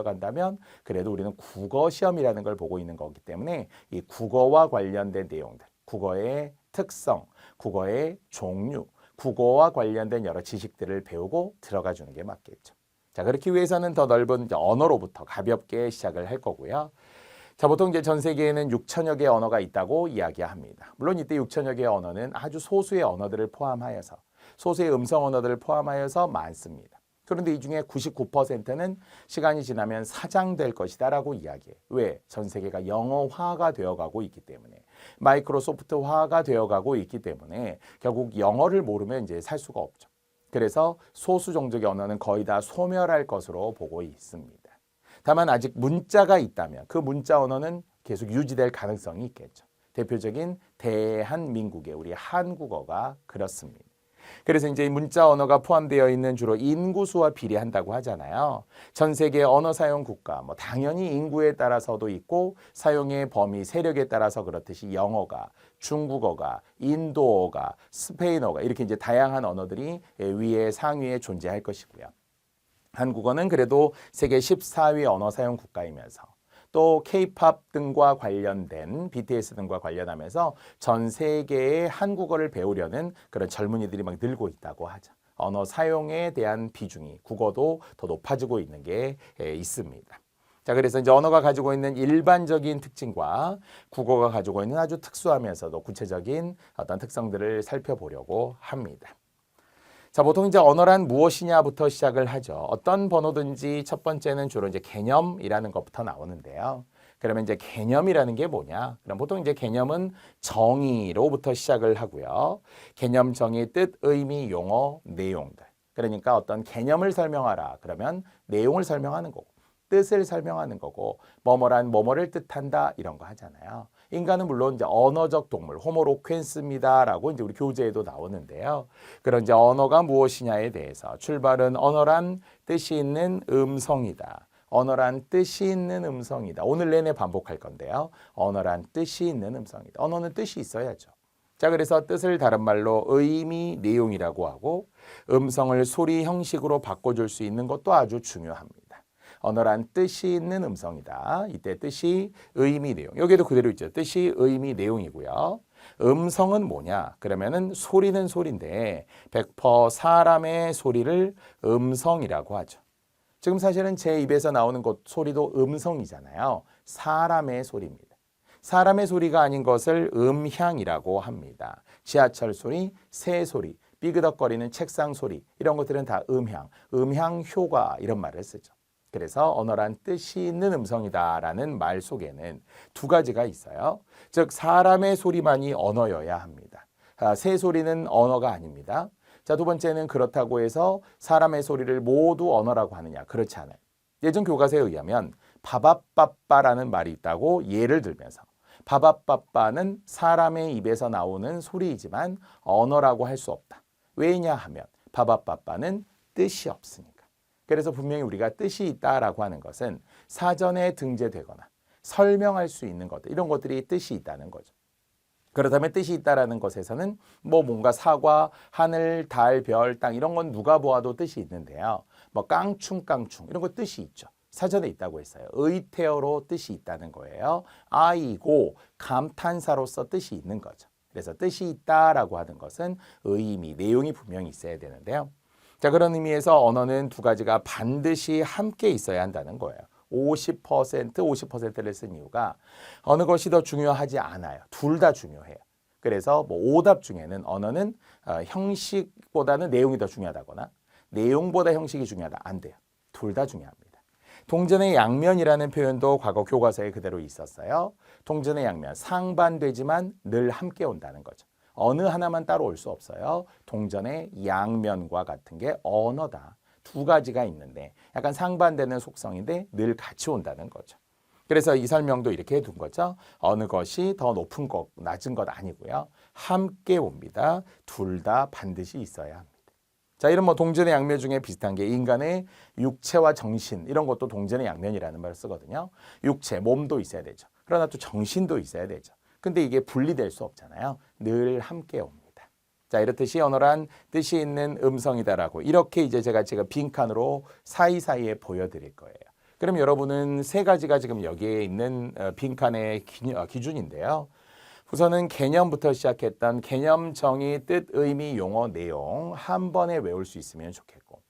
Speaker 1: 간다면 그래도 우리는 국어 시험이라는 걸 보고 있는 거기 때문에 이 국어와 관련된 내용들, 국어의 특성, 국어의 종류, 국어와 관련된 여러 지식들을 배우고 들어가 주는 게 맞겠죠. 자, 그렇기 위해서는 더 넓은 언어로부터 가볍게 시작을 할 거고요. 자, 보통 이제 전 세계에는 6천여 개의 언어가 있다고 이야기합니다. 물론 이때 6천여 개의 언어는 아주 소수의 언어들을 포함하여서 소수의 음성 언어들을 포함하여서 많습니다. 그런데 이 중에 99%는 시간이 지나면 사장될 것이다 라고 이야기해요. 왜? 전 세계가 영어화가 되어가고 있기 때문에, 마이크로소프트화가 되어가고 있기 때문에 결국 영어를 모르면 이제 살 수가 없죠. 그래서 소수 종족의 언어는 거의 다 소멸할 것으로 보고 있습니다. 다만 아직 문자가 있다면 그 문자 언어는 계속 유지될 가능성이 있겠죠. 대표적인 대한민국의 우리 한국어가 그렇습니다. 그래서 이제 문자 언어가 포함되어 있는 주로 인구수와 비례한다고 하잖아요. 전 세계 언어 사용 국가, 당연히 인구에 따라서도 있고 사용의 범위, 세력에 따라서 그렇듯이 영어가, 중국어가, 인도어가, 스페인어가 이렇게 이제 다양한 언어들이 위에 상위에 존재할 것이고요. 한국어는 그래도 세계 14위 언어 사용 국가이면서 또 K-팝 등과 관련된 BTS 등과 관련하면서 전 세계의 한국어를 배우려는 그런 젊은이들이 막 늘고 있다고 하죠. 언어 사용에 대한 비중이 국어도 더 높아지고 있는 게 있습니다. 자, 그래서 이제 언어가 가지고 있는 일반적인 특징과 국어가 가지고 있는 아주 특수하면서도 구체적인 어떤 특성들을 살펴보려고 합니다. 자, 보통 이제 언어란 무엇이냐부터 시작을 하죠. 어떤 번호든지 첫 번째는 주로 이제 개념이라는 것부터 나오는데요. 그러면 이제 개념이라는 게 뭐냐? 그럼 보통 이제 개념은 정의로부터 시작을 하고요. 개념, 정의, 뜻, 의미, 용어, 내용들. 그러니까 어떤 개념을 설명하라. 그러면 내용을 설명하는 거고, 뜻을 설명하는 거고, 뭐뭐란 뭐뭐를 뜻한다 이런 거 하잖아요. 인간은 물론 이제 언어적 동물, 호모로퀸스입니다라고 이제 우리 교재에도 나오는데요. 그런 이제 언어가 무엇이냐에 대해서 출발은 언어란 뜻이 있는 음성이다. 언어란 뜻이 있는 음성이다. 오늘 내내 반복할 건데요. 언어란 뜻이 있는 음성이다. 언어는 뜻이 있어야죠. 자, 그래서 뜻을 다른 말로 의미, 내용이라고 하고 음성을 소리 형식으로 바꿔줄 수 있는 것도 아주 중요합니다. 언어란 뜻이 있는 음성이다. 이때 뜻이 의미, 내용. 여기에도 그대로 있죠. 뜻이 의미, 내용이고요. 음성은 뭐냐? 그러면은 소리는 소리인데 100% 사람의 소리를 음성이라고 하죠. 지금 사실은 제 입에서 나오는 것 소리도 음성이잖아요. 사람의 소리입니다. 사람의 소리가 아닌 것을 음향이라고 합니다. 지하철 소리, 새 소리, 삐그덕거리는 책상 소리 이런 것들은 다 음향, 음향 효과 이런 말을 쓰죠. 그래서 언어란 뜻이 있는 음성이다라는 말 속에는 두 가지가 있어요. 즉 사람의 소리만이 언어여야 합니다. 새 소리는 언어가 아닙니다. 자, 두 번째는 그렇다고 해서 사람의 소리를 모두 언어라고 하느냐? 그렇지 않아요. 예전 교과서에 의하면 바바빠빠라는 말이 있다고 예를 들면서 바바빠빠는 사람의 입에서 나오는 소리이지만 언어라고 할 수 없다. 왜냐하면 바바빠빠는 뜻이 없으니까. 그래서 분명히 우리가 뜻이 있다라고 하는 것은 사전에 등재되거나 설명할 수 있는 것들 이런 것들이 뜻이 있다는 거죠. 그렇다면 뜻이 있다라는 것에서는 뭔가 사과, 하늘, 달, 별, 땅 이런 건 누가 보아도 뜻이 있는데요. 깡충 이런 거 뜻이 있죠. 사전에 있다고 했어요. 의태어로 뜻이 있다는 거예요. 아이고 감탄사로서 뜻이 있는 거죠. 그래서 뜻이 있다라고 하는 것은 의미, 내용이 분명히 있어야 되는데요. 자, 그런 의미에서 언어는 두 가지가 반드시 함께 있어야 한다는 거예요. 50%를 쓴 이유가 어느 것이 더 중요하지 않아요. 둘 다 중요해요. 그래서 오답 중에는 언어는 형식보다는 내용이 더 중요하다거나 내용보다 형식이 중요하다. 안 돼요. 둘 다 중요합니다. 동전의 양면이라는 표현도 과거 교과서에 그대로 있었어요. 동전의 양면, 상반되지만 늘 함께 온다는 거죠. 어느 하나만 따로 올 수 없어요. 동전의 양면과 같은 게 언어다. 두 가지가 있는데 약간 상반되는 속성인데 늘 같이 온다는 거죠. 그래서 이 설명도 이렇게 둔 거죠. 어느 것이 더 높은 것, 낮은 것 아니고요. 함께 옵니다. 둘 다 반드시 있어야 합니다. 자, 이런 동전의 양면 중에 비슷한 게 인간의 육체와 정신 이런 것도 동전의 양면이라는 말을 쓰거든요. 육체, 몸도 있어야 되죠. 그러나 또 정신도 있어야 되죠. 근데 이게 분리될 수 없잖아요. 늘 함께 옵니다. 자, 이렇듯이 언어란 뜻이 있는 음성이다라고 이렇게 이제 제가 빈칸으로 사이사이에 보여드릴 거예요. 그럼 여러분은 세 가지가 지금 여기에 있는 빈칸의 기준인데요. 우선은 개념부터 시작했던 개념, 정의, 뜻, 의미, 용어, 내용 한 번에 외울 수 있으면 좋겠고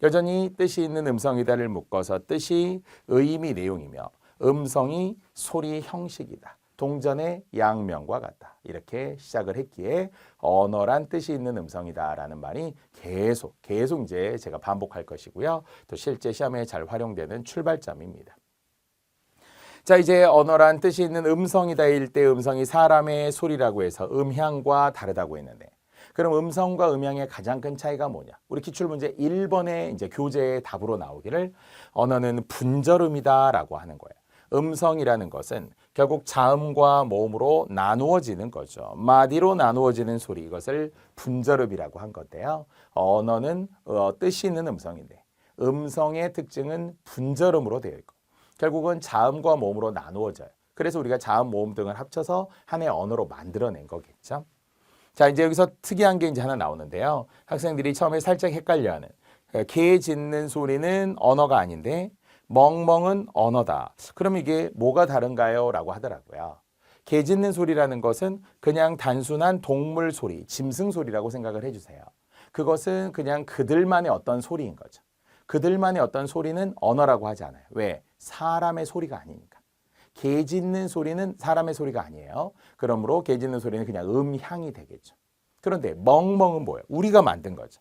Speaker 1: 여전히 뜻이 있는 음성이다를 묶어서 뜻이 의미, 내용이며 음성이 소리, 형식이다. 동전의 양면과 같다. 이렇게 시작을 했기에 언어란 뜻이 있는 음성이다라는 말이 계속 이제 제가 반복할 것이고요. 또 실제 시험에 잘 활용되는 출발점입니다. 자, 이제 언어란 뜻이 있는 음성이다일 때 음성이 사람의 소리라고 해서 음향과 다르다고 했는데 그럼 음성과 음향의 가장 큰 차이가 뭐냐? 우리 기출문제 1번의 이제 교재의 답으로 나오기를 언어는 분절음이다라고 하는 거예요. 음성이라는 것은 결국 자음과 모음으로 나누어지는 거죠. 마디로 나누어지는 소리 이것을 분절음이라고 한 건데요. 언어는 뜻이 있는 음성인데 음성의 특징은 분절음으로 되어 있고 결국은 자음과 모음으로 나누어져요. 그래서 우리가 자음, 모음 등을 합쳐서 하나의 언어로 만들어낸 거겠죠. 자, 이제 여기서 특이한 게 이제 하나 나오는데요. 학생들이 처음에 살짝 헷갈려하는 개 짖는 소리는 언어가 아닌데 멍멍은 언어다. 그럼 이게 뭐가 다른가요? 라고 하더라고요. 개 짖는 소리라는 것은 그냥 단순한 동물 소리, 짐승 소리라고 생각을 해주세요. 그것은 그냥 그들만의 어떤 소리인 거죠. 그들만의 어떤 소리는 언어라고 하지 않아요. 왜? 사람의 소리가 아니니까. 개 짖는 소리는 사람의 소리가 아니에요. 그러므로 개 짖는 소리는 그냥 음향이 되겠죠. 그런데 멍멍은 뭐예요? 우리가 만든 거죠.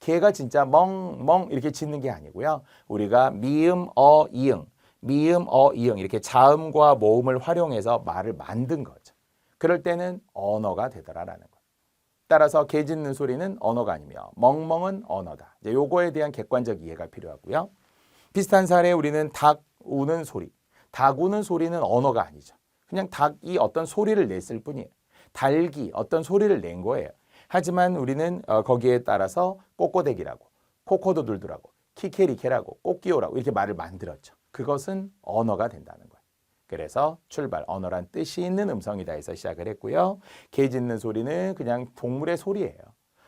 Speaker 1: 개가 진짜 멍멍 이렇게 짖는 게 아니고요. 우리가 미음, 이응 이렇게 자음과 모음을 활용해서 말을 만든 거죠. 그럴 때는 언어가 되더라라는 거예요. 따라서 개 짖는 소리는 언어가 아니며 멍멍은 언어다. 이제 요거에 대한 객관적 이해가 필요하고요. 비슷한 사례 우리는 닭 우는 소리. 닭 우는 소리는 언어가 아니죠. 그냥 닭이 어떤 소리를 냈을 뿐이에요. 닭이 어떤 소리를 낸 거예요. 하지만 우리는 거기에 따라서 꼬꼬대기라고, 코코도들드라고, 키케리케라고, 꼬끼오라고 이렇게 말을 만들었죠. 그것은 언어가 된다는 거예요. 그래서 출발, 언어란 뜻이 있는 음성이다 해서 시작을 했고요. 개 짖는 소리는 그냥 동물의 소리예요.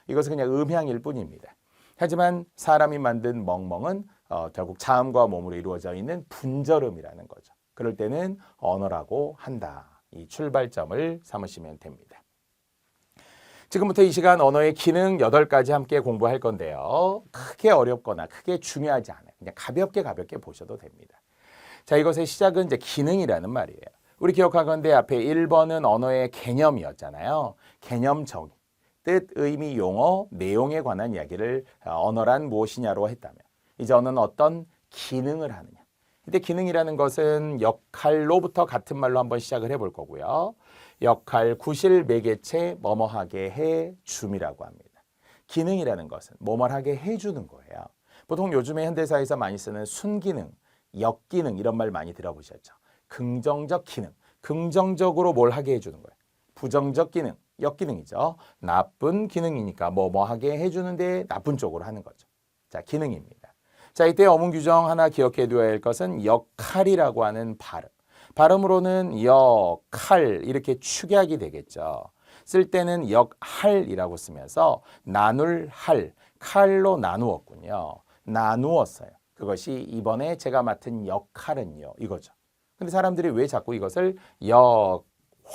Speaker 1: 이것은 그냥 음향일 뿐입니다. 하지만 사람이 만든 멍멍은 결국 자음과 몸으로 이루어져 있는 분절음이라는 거죠. 그럴 때는 언어라고 한다. 이 출발점을 삼으시면 됩니다. 지금부터 이 시간 언어의 기능 8가지 함께 공부할 건데요. 크게 어렵거나 크게 중요하지 않아요. 그냥 가볍게 보셔도 됩니다. 자, 이것의 시작은 이제 기능이라는 말이에요. 우리 기억하건대 앞에 1번은 언어의 개념이었잖아요. 개념 정의, 뜻, 의미, 용어, 내용에 관한 이야기를 언어란 무엇이냐로 했다면 이제 언어는 어떤 기능을 하느냐. 이때 기능이라는 것은 역할로부터 같은 말로 한번 시작을 해볼 거고요. 역할, 구실, 매개체, 뭐뭐하게 해 줌이라고 합니다. 기능이라는 것은 뭐뭐하게 해주는 거예요. 보통 요즘에 현대사에서 많이 쓰는 순기능, 역기능 이런 말 많이 들어보셨죠. 긍정적 기능, 긍정적으로 뭘 하게 해주는 거예요. 부정적 기능, 역기능이죠. 나쁜 기능이니까 뭐뭐하게 해주는데 나쁜 쪽으로 하는 거죠. 자, 기능입니다. 자, 이때 어문 규정 하나 기억해 두어야 할 것은 역할이라고 하는 발음. 발음으로는 역할 이렇게 축약이 되겠죠. 쓸 때는 역할이라고 쓰면서 나눌 할, 칼로 나누었군요. 나누었어요. 그것이 이번에 제가 맡은 역할은요. 이거죠. 근데 사람들이 왜 자꾸 이것을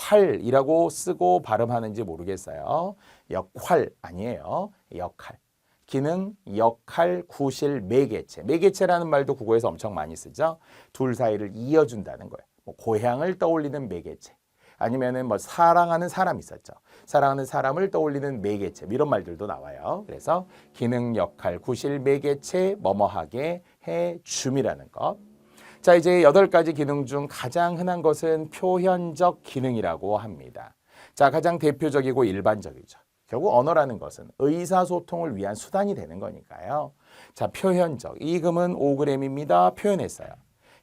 Speaker 1: 역할이라고 쓰고 발음하는지 모르겠어요. 역할 아니에요. 역할. 기능, 역할, 구실, 매개체. 매개체라는 말도 국어에서 엄청 많이 쓰죠. 둘 사이를 이어준다는 거예요. 뭐 고향을 떠올리는 매개체. 아니면은 뭐 사랑하는 사람 있었죠. 사랑하는 사람을 떠올리는 매개체. 이런 말들도 나와요. 그래서 기능, 역할, 구실, 매개체, 뭐뭐하게 해 줌이라는 것. 자, 이제 8가지 기능 중 가장 흔한 것은 표현적 기능이라고 합니다. 자, 가장 대표적이고 일반적이죠. 결국 언어라는 것은 의사소통을 위한 수단이 되는 거니까요. 자, 표현적. 이 금은 5g입니다. 표현했어요.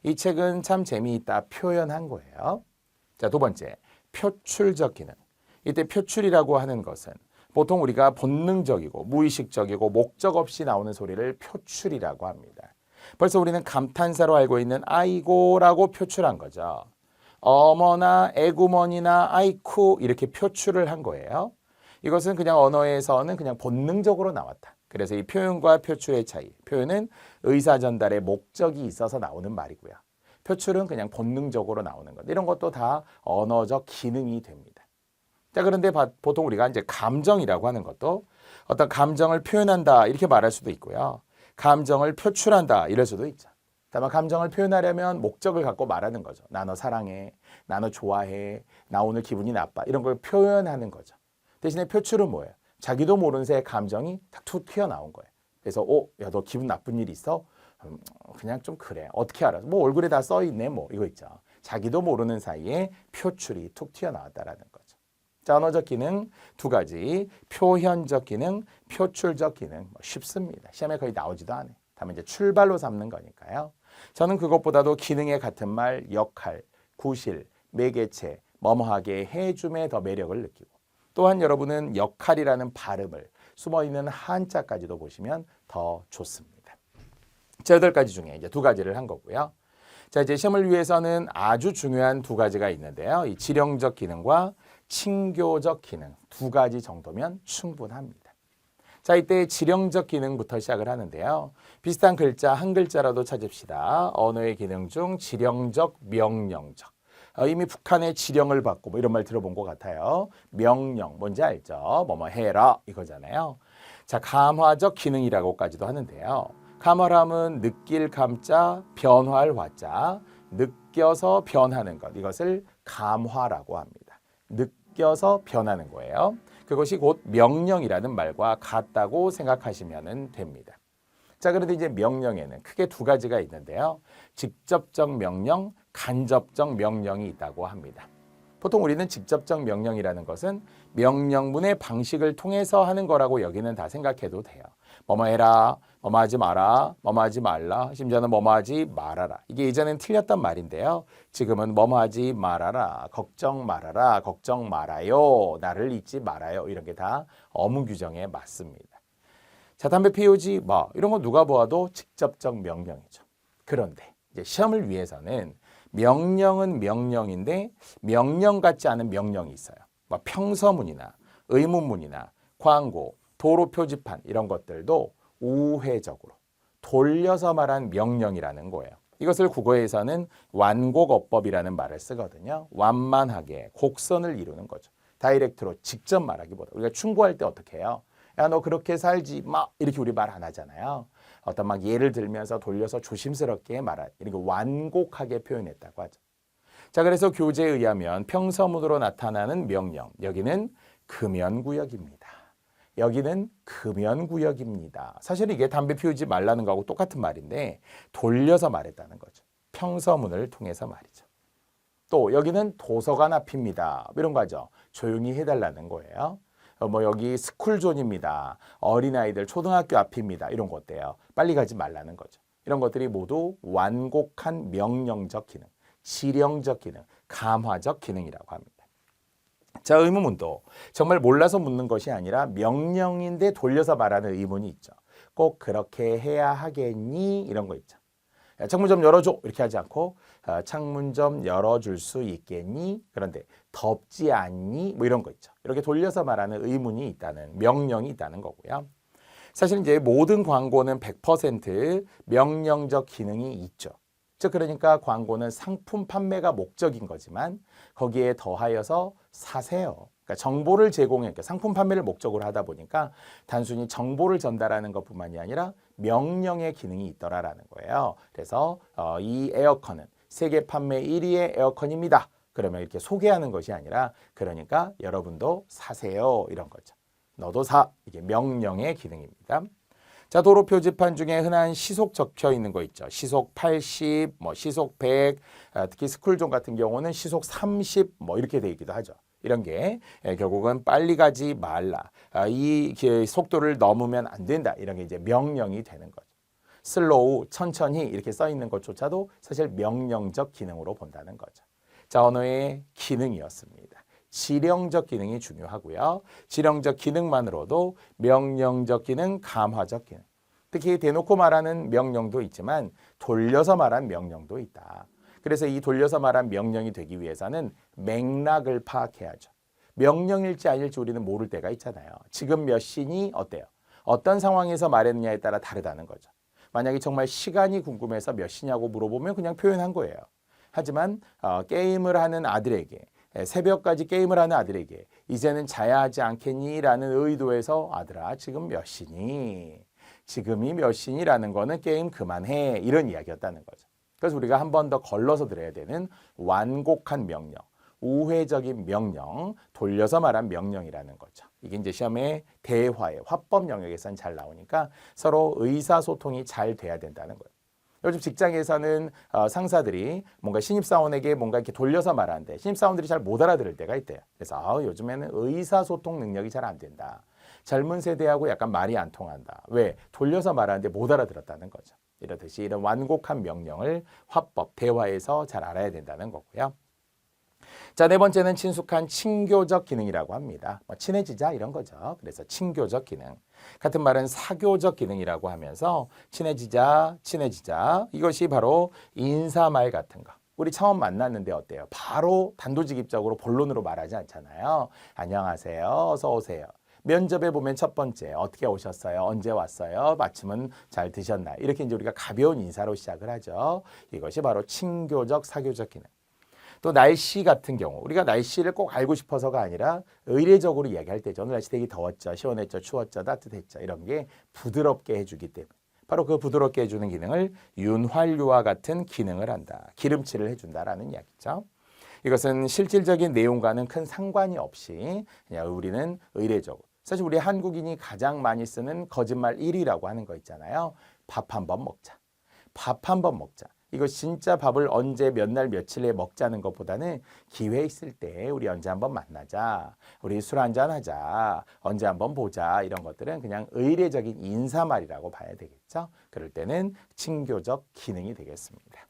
Speaker 1: 이 책은 참 재미있다. 표현한 거예요. 자, 2번째. 표출적 기능. 이때 표출이라고 하는 것은 보통 우리가 본능적이고 무의식적이고 목적 없이 나오는 소리를 표출이라고 합니다. 벌써 우리는 감탄사로 알고 있는 아이고라고 표출한 거죠. 어머나, 에구머니나, 아이쿠 이렇게 표출을 한 거예요. 이것은 그냥 언어에서는 그냥 본능적으로 나왔다. 그래서 이 표현과 표출의 차이. 표현은 의사 전달의 목적이 있어서 나오는 말이고요. 표출은 그냥 본능적으로 나오는 것. 이런 것도 다 언어적 기능이 됩니다. 자, 그런데 보통 우리가 이제 감정이라고 하는 것도 어떤 감정을 표현한다 이렇게 말할 수도 있고요. 감정을 표출한다 이럴 수도 있죠. 다만 감정을 표현하려면 목적을 갖고 말하는 거죠. 나 너 사랑해, 나 너 좋아해, 나 오늘 기분이 나빠 이런 걸 표현하는 거죠. 대신에 표출은 뭐예요? 자기도 모르는 새의 감정이 툭 튀어나온 거예요. 그래서 야, 너 기분 나쁜 일 있어? 그냥 좀 그래. 어떻게 알아? 뭐 얼굴에 다 써있네 뭐 이거 있죠. 자기도 모르는 사이에 표출이 툭 튀어나왔다라는 거죠. 자, 언어적 기능 2가지. 표현적 기능, 표출적 기능. 쉽습니다. 시험에 거의 나오지도 않아요. 다만 이제 출발로 삼는 거니까요. 저는 그것보다도 기능에 같은 말, 역할, 구실, 매개체, 뭐뭐하게 해줌에 더 매력을 느끼고 또한 여러분은 역할이라는 발음을 숨어있는 한자까지도 보시면 더 좋습니다. 자, 8가지 중에 이제 2가지를 한 거고요. 자, 이제 시험을 위해서는 아주 중요한 2가지가 있는데요. 이 지령적 기능과 칭교적 기능 2가지 정도면 충분합니다. 자, 이때 지령적 기능부터 시작을 하는데요. 비슷한 글자 한 글자라도 찾읍시다. 언어의 기능 중 지령적, 명령적. 이미 북한의 지령을 받고 뭐 이런 말 들어본 것 같아요. 명령 뭔지 알죠? 뭐뭐 해라 이거잖아요. 자, 감화적 기능이라고까지도 하는데요. 감화함은 느낄 감자, 변화할 화자, 느껴서 변하는 것. 이것을 감화라고 합니다. 느껴서 변하는 거예요. 그것이 곧 명령이라는 말과 같다고 생각하시면 됩니다. 자, 그런데 이제 명령에는 크게 2가지가 있는데요. 직접적 명령, 간접적 명령이 있다고 합니다. 보통 우리는 직접적 명령이라는 것은 명령문의 방식을 통해서 하는 거라고 여기는 다 생각해도 돼요. 뭐뭐 해라, 뭐뭐 하지 마라, 뭐뭐 하지 말라, 심지어는 뭐뭐 하지 말아라. 이게 예전엔 틀렸단 말인데요. 지금은 뭐뭐 하지 말아라, 걱정 말아라, 걱정 말아요, 나를 잊지 말아요. 이런 게 다 어문 규정에 맞습니다. 자, 담배 피우지 마. 이런 거 누가 보아도 직접적 명령이죠. 그런데 시험을 위해서는 명령은 명령인데 명령 같지 않은 명령이 있어요. 뭐 평서문이나 의문문이나 광고, 도로 표지판 이런 것들도 우회적으로 돌려서 말한 명령이라는 거예요. 이것을 국어에서는 완곡어법이라는 말을 쓰거든요. 완만하게 곡선을 이루는 거죠. 다이렉트로 직접 말하기보다 우리가 충고할 때 어떻게 해요? 야, 너 그렇게 살지 마 이렇게 우리 말 안 하잖아요. 어떤 막 예를 들면서 돌려서 조심스럽게 말할 이렇게 완곡하게 표현했다고 하죠. 자, 그래서 교재에 의하면 평서문으로 나타나는 명령, 여기는 금연구역입니다. 여기는 금연구역입니다. 사실 이게 담배 피우지 말라는 거하고 똑같은 말인데 돌려서 말했다는 거죠. 평서문을 통해서 말이죠. 또 여기는 도서관 앞입니다. 이런 거죠. 조용히 해달라는 거예요. 뭐 여기 스쿨존입니다. 어린아이들 초등학교 앞입니다. 이런 거 어때요? 빨리 가지 말라는 거죠. 이런 것들이 모두 완곡한 명령적 기능, 지령적 기능, 감화적 기능이라고 합니다. 자, 의문문도 정말 몰라서 묻는 것이 아니라 명령인데 돌려서 말하는 의문이 있죠. 꼭 그렇게 해야 하겠니? 이런 거 있죠. 야, 창문 좀 열어줘 이렇게 하지 않고 창문 좀 열어줄 수 있겠니? 그런데 덥지 않니? 뭐 이런 거 있죠. 이렇게 돌려서 말하는 의문이 있다는 명령이 있다는 거고요. 사실 이제 모든 광고는 100% 명령적 기능이 있죠. 즉 그러니까 광고는 상품 판매가 목적인 거지만 거기에 더하여서 사세요. 그러니까 정보를 제공해 상품 판매를 목적으로 하다 보니까 단순히 정보를 전달하는 것뿐만이 아니라 명령의 기능이 있더라라는 거예요. 그래서 이 에어컨은 세계 판매 1위의 에어컨입니다. 그러면 이렇게 소개하는 것이 아니라 그러니까 여러분도 사세요 이런 거죠. 너도 사 이게 명령의 기능입니다. 자, 도로 표지판 중에 흔한 시속 적혀 있는 거 있죠. 시속 80, 뭐 시속 100, 특히 스쿨존 같은 경우는 시속 30, 뭐 이렇게 돼 있기도 하죠. 이런 게 결국은 빨리 가지 말라. 이 속도를 넘으면 안 된다. 이런 게 이제 명령이 되는 거죠. 슬로우, 천천히 이렇게 써 있는 것조차도 사실 명령적 기능으로 본다는 거죠. 자, 언어의 기능이었습니다. 지령적 기능이 중요하고요. 지령적 기능만으로도 명령적 기능, 감화적 기능. 특히 대놓고 말하는 명령도 있지만 돌려서 말한 명령도 있다. 그래서 이 돌려서 말한 명령이 되기 위해서는 맥락을 파악해야죠. 명령일지 아닐지 우리는 모를 때가 있잖아요. 지금 몇 시니 어때요? 어떤 상황에서 말했느냐에 따라 다르다는 거죠. 만약에 정말 시간이 궁금해서 몇 시냐고 물어보면 그냥 표현한 거예요. 하지만 게임을 하는 아들에게 새벽까지 게임을 하는 아들에게 이제는 자야 하지 않겠니? 라는 의도에서 아들아 지금 몇 시니? 지금이 몇 시니? 라는 거는 게임 그만해 이런 이야기였다는 거죠. 그래서 우리가 한 번 더 걸러서 들어야 되는 완곡한 명령, 우회적인 명령, 돌려서 말한 명령이라는 거죠. 이게 이제 시험의 대화의 화법 영역에서는 잘 나오니까 서로 의사소통이 잘 돼야 된다는 거예요. 요즘 직장에서는 상사들이 뭔가 신입사원에게 뭔가 이렇게 돌려서 말하는데 신입사원들이 잘 못 알아들을 때가 있대요. 그래서 요즘에는 의사소통 능력이 잘 안 된다. 젊은 세대하고 약간 말이 안 통한다. 왜? 돌려서 말하는데 못 알아들었다는 거죠. 이렇듯이 이런 완곡한 명령을 화법, 대화에서 잘 알아야 된다는 거고요. 자, 네 번째는 친숙한 친교적 기능이라고 합니다. 친해지자 이런 거죠. 그래서 친교적 기능. 같은 말은 사교적 기능이라고 하면서 친해지자, 친해지자. 이것이 바로 인사말 같은 거. 우리 처음 만났는데 어때요? 바로 단도직입적으로 본론으로 말하지 않잖아요. 안녕하세요. 어서 오세요. 면접에 보면 첫 번째 어떻게 오셨어요? 언제 왔어요? 아침은 잘 드셨나요? 이렇게 이제 우리가 가벼운 인사로 시작을 하죠. 이것이 바로 친교적, 사교적 기능. 또 날씨 같은 경우 우리가 날씨를 꼭 알고 싶어서가 아니라 의례적으로 이야기할 때죠. 오늘 날씨 되게 더웠죠. 시원했죠. 추웠죠. 따뜻했죠. 이런 게 부드럽게 해주기 때문에 바로 그 부드럽게 해주는 기능을 윤활유와 같은 기능을 한다. 기름칠을 해준다라는 이야기죠. 이것은 실질적인 내용과는 큰 상관이 없이 그냥 우리는 의례적으로 사실 우리 한국인이 가장 많이 쓰는 거짓말 1위라고 하는 거 있잖아요. 밥 한번 먹자. 밥 한번 먹자. 이거 진짜 밥을 언제 몇 날 며칠에 먹자는 것보다는 기회 있을 때 우리 언제 한번 만나자. 우리 술 한잔 하자. 언제 한번 보자. 이런 것들은 그냥 의례적인 인사말이라고 봐야 되겠죠. 그럴 때는 친교적 기능이 되겠습니다.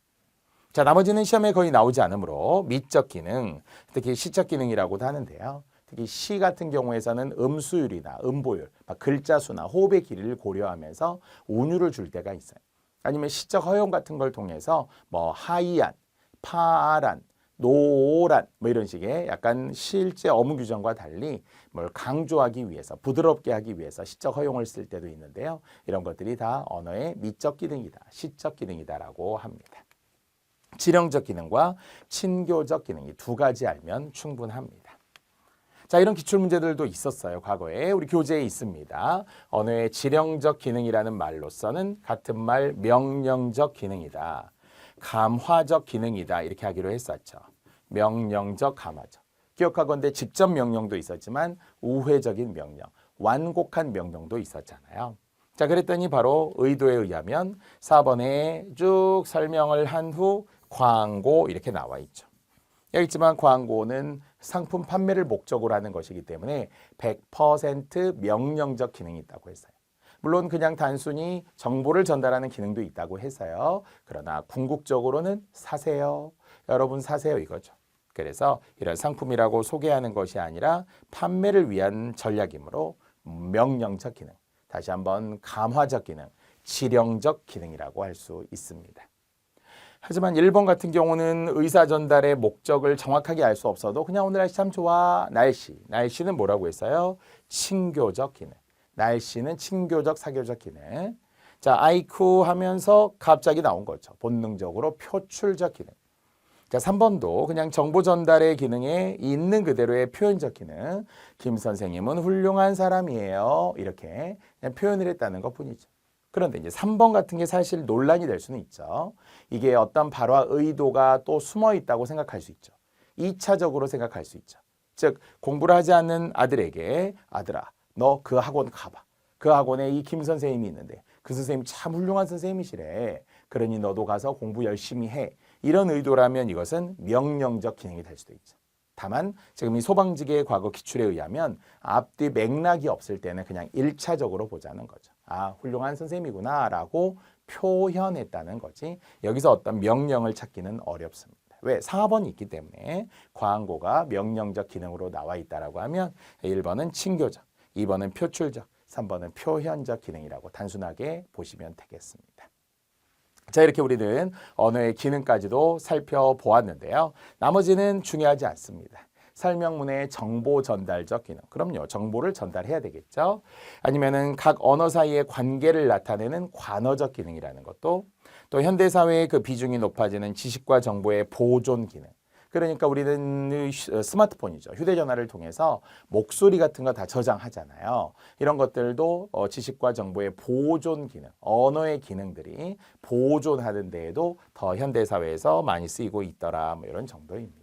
Speaker 1: 자, 나머지는 시험에 거의 나오지 않으므로 미적 기능, 특히 시적 기능이라고도 하는데요. 특히 시 같은 경우에서는 음수율이나 음보율, 글자 수나 호흡의 길이를 고려하면서 운율을 줄 때가 있어요. 아니면 시적 허용 같은 걸 통해서 뭐 하이안, 파란, 노란 뭐 이런 식의 약간 실제 어문 규정과 달리 뭘 강조하기 위해서 부드럽게 하기 위해서 시적 허용을 쓸 때도 있는데요. 이런 것들이 다 언어의 미적 기능이다, 시적 기능이다라고 합니다. 지령적 기능과 친교적 기능이 두 가지 알면 충분합니다. 자, 이런 기출문제들도 있었어요. 과거에 우리 교재에 있습니다. 언어의 지령적 기능이라는 말로서는 같은 말 명령적 기능이다. 감화적 기능이다. 이렇게 하기로 했었죠. 명령적, 감화적. 기억하건대 직접 명령도 있었지만 우회적인 명령, 완곡한 명령도 있었잖아요. 자, 그랬더니 바로 의도에 의하면 4번에 쭉 설명을 한 후 광고 이렇게 나와 있죠. 여기 있지만 광고는 상품 판매를 목적으로 하는 것이기 때문에 100% 명령적 기능이 있다고 했어요. 물론 그냥 단순히 정보를 전달하는 기능도 있다고 해서요. 그러나 궁극적으로는 사세요. 여러분 사세요 이거죠. 그래서 이런 상품이라고 소개하는 것이 아니라 판매를 위한 전략이므로 명령적 기능, 다시 한번 감화적 기능, 지령적 기능이라고 할 수 있습니다. 하지만 1번 같은 경우는 의사 전달의 목적을 정확하게 알 수 없어도 그냥 오늘 날씨 참 좋아. 날씨는 뭐라고 했어요? 친교적 기능. 날씨는 친교적, 사교적 기능. 자, 아이쿠 하면서 갑자기 나온 거죠. 본능적으로 표출적 기능. 자, 3번도 그냥 정보 전달의 기능에 있는 그대로의 표현적 기능. 김 선생님은 훌륭한 사람이에요. 이렇게 그냥 표현을 했다는 것뿐이죠. 그런데 이제 3번 같은 게 사실 논란이 될 수는 있죠. 이게 어떤 발화 의도가 또 숨어 있다고 생각할 수 있죠. 2차적으로 생각할 수 있죠. 즉 공부를 하지 않는 아들에게 아들아, 너 그 학원 가봐. 그 학원에 이 김 선생님이 있는데 그 선생님 참 훌륭한 선생님이시래. 그러니 너도 가서 공부 열심히 해. 이런 의도라면 이것은 명령적 기능이 될 수도 있죠. 다만 지금 이 소방직의 과거 기출에 의하면 앞뒤 맥락이 없을 때는 그냥 1차적으로 보자는 거죠. 아, 훌륭한 선생님이구나 라고 표현했다는 거지. 여기서 어떤 명령을 찾기는 어렵습니다. 왜? 4번이 있기 때문에 광고가 명령적 기능으로 나와 있다라고 하면 1번은 친교적, 2번은 표출적, 3번은 표현적 기능이라고 단순하게 보시면 되겠습니다. 자, 이렇게 우리는 언어의 기능까지도 살펴보았는데요. 나머지는 중요하지 않습니다. 설명문의 정보 전달적 기능. 그럼요. 정보를 전달해야 되겠죠. 아니면은 각 언어 사이의 관계를 나타내는 관어적 기능이라는 것도, 또 현대사회의 그 비중이 높아지는 지식과 정보의 보존 기능. 그러니까 우리는 스마트폰이죠. 휴대전화를 통해서 목소리 같은 거 다 저장하잖아요. 이런 것들도 지식과 정보의 보존 기능, 언어의 기능들이 보존하는 데에도 더 현대사회에서 많이 쓰이고 있더라. 뭐 이런 정도입니다.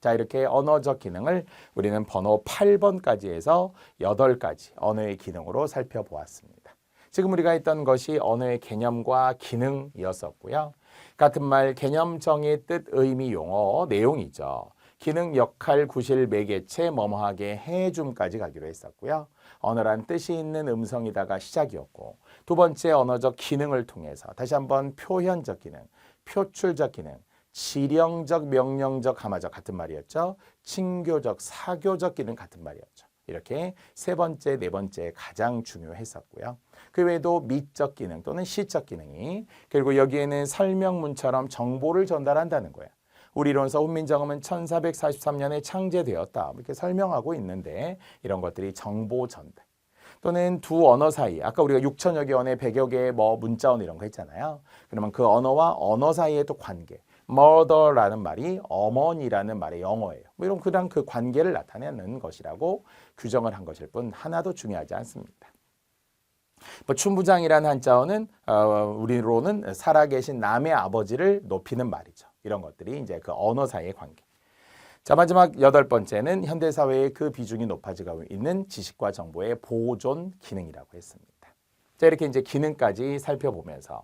Speaker 1: 자, 이렇게 언어적 기능을 우리는 번호 8번까지 해서 8가지 언어의 기능으로 살펴보았습니다. 지금 우리가 했던 것이 언어의 개념과 기능이었었고요. 같은 말 개념, 정의, 뜻, 의미, 용어, 내용이죠. 기능, 역할, 구실, 매개체, 뭐뭐하게 해줌까지 가기로 했었고요. 언어란 뜻이 있는 음성이다가 시작이었고, 두 번째 언어적 기능을 통해서 다시 한번 표현적 기능, 표출적 기능, 지령적, 명령적, 감화적 같은 말이었죠. 친교적, 사교적 기능 같은 말이었죠. 이렇게 세 번째, 네 번째 가장 중요했었고요. 그 외에도 미적 기능 또는 시적 기능이, 그리고 여기에는 설명문처럼 정보를 전달한다는 거예요. 우리 이론서 훈민정음은 1443년에 창제되었다. 이렇게 설명하고 있는데 이런 것들이 정보 전달. 또는 두 언어 사이, 아까 우리가 6천여 개 언어, 100여 개의 뭐 문자언 이런 거 했잖아요. 그러면 그 언어와 언어 사이의 또 관계. mother라는 말이 어머니라는 말의 영어예요. 뭐 이런 그냥 그 관계를 나타내는 것이라고 규정을 한 것일 뿐 하나도 중요하지 않습니다. 뭐 춘부장이라는 한자어는 우리로는 살아계신 남의 아버지를 높이는 말이죠. 이런 것들이 이제 그 언어 사이의 관계. 자, 마지막 8번째는 현대사회의 그 비중이 높아지고 있는 지식과 정보의 보존 기능이라고 했습니다. 자, 이렇게 이제 기능까지 살펴보면서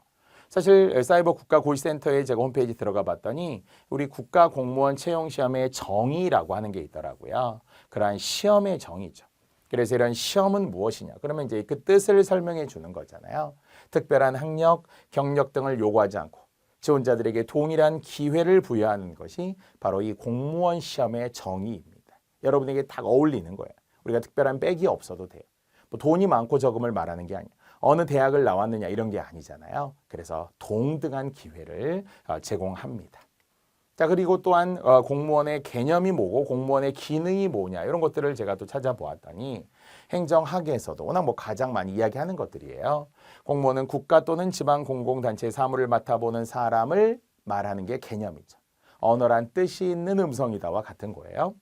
Speaker 1: 사실 사이버 국가고시센터에 제가 홈페이지 들어가 봤더니 우리 국가공무원 채용시험의 정의라고 하는 게 있더라고요. 그러한 시험의 정의죠. 그래서 이런 시험은 무엇이냐? 그러면 이제 그 뜻을 설명해 주는 거잖아요. 특별한 학력, 경력 등을 요구하지 않고 지원자들에게 동일한 기회를 부여하는 것이 바로 이 공무원 시험의 정의입니다. 여러분에게 딱 어울리는 거예요. 우리가 특별한 백이 없어도 돼요. 뭐 돈이 많고 적음을 말하는 게 아니에요. 어느 대학을 나왔느냐 이런 게 아니잖아요. 그래서 동등한 기회를 제공합니다. 자, 그리고 또한 공무원의 개념이 뭐고 공무원의 기능이 뭐냐 이런 것들을 제가 또 찾아보았더니 행정학에서도 워낙 가장 많이 이야기하는 것들이에요. 공무원은 국가 또는 지방 공공단체의 사무를 맡아보는 사람을 말하는 게 개념이죠. 언어란 뜻이 있는 음성이다와 같은 거예요.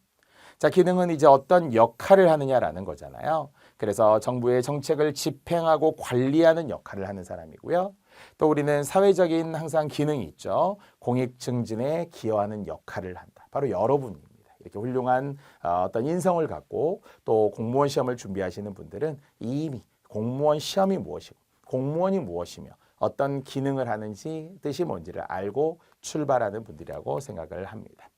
Speaker 1: 자, 기능은 이제 어떤 역할을 하느냐라는 거잖아요. 그래서 정부의 정책을 집행하고 관리하는 역할을 하는 사람이고요. 또 우리는 사회적인 항상 기능이 있죠. 공익 증진에 기여하는 역할을 한다. 바로 여러분입니다. 이렇게 훌륭한 어떤 인성을 갖고 또 공무원 시험을 준비하시는 분들은 이미 공무원 시험이 무엇이고 공무원이 무엇이며 어떤 기능을 하는지 뜻이 뭔지를 알고 출발하는 분들이라고 생각을 합니다.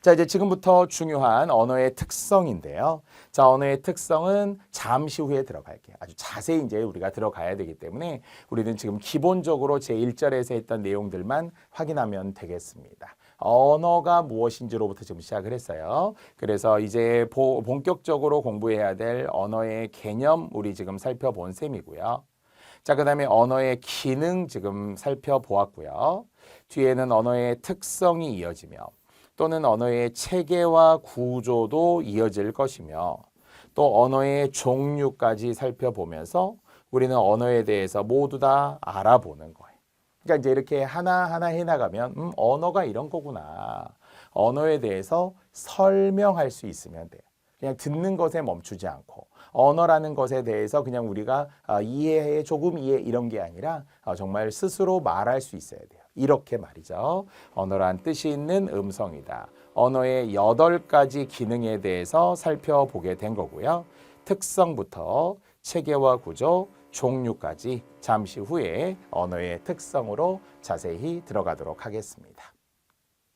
Speaker 1: 자, 이제 지금부터 중요한 언어의 특성인데요. 자, 언어의 특성은 잠시 후에 들어갈게요. 아주 자세히 이제 우리가 들어가야 되기 때문에 우리는 지금 기본적으로 제1절에서 했던 내용들만 확인하면 되겠습니다. 언어가 무엇인지로부터 지금 시작을 했어요. 그래서 이제 본격적으로 공부해야 될 언어의 개념 우리 지금 살펴본 셈이고요. 자, 그 다음에 언어의 기능 지금 살펴보았고요. 뒤에는 언어의 특성이 이어지며 또는 언어의 체계와 구조도 이어질 것이며 또 언어의 종류까지 살펴보면서 우리는 언어에 대해서 모두 다 알아보는 거예요. 그러니까 이제 이렇게 하나하나 해나가면 언어가 이런 거구나. 언어에 대해서 설명할 수 있으면 돼요. 그냥 듣는 것에 멈추지 않고 언어라는 것에 대해서 그냥 우리가 이해해 조금 이해 이런 게 아니라 정말 스스로 말할 수 있어야 돼요. 이렇게 말이죠. 언어란 뜻이 있는 음성이다. 언어의 8가지 기능에 대해서 살펴보게 된 거고요. 특성부터 체계와 구조, 종류까지 잠시 후에 언어의 특성으로 자세히 들어가도록 하겠습니다.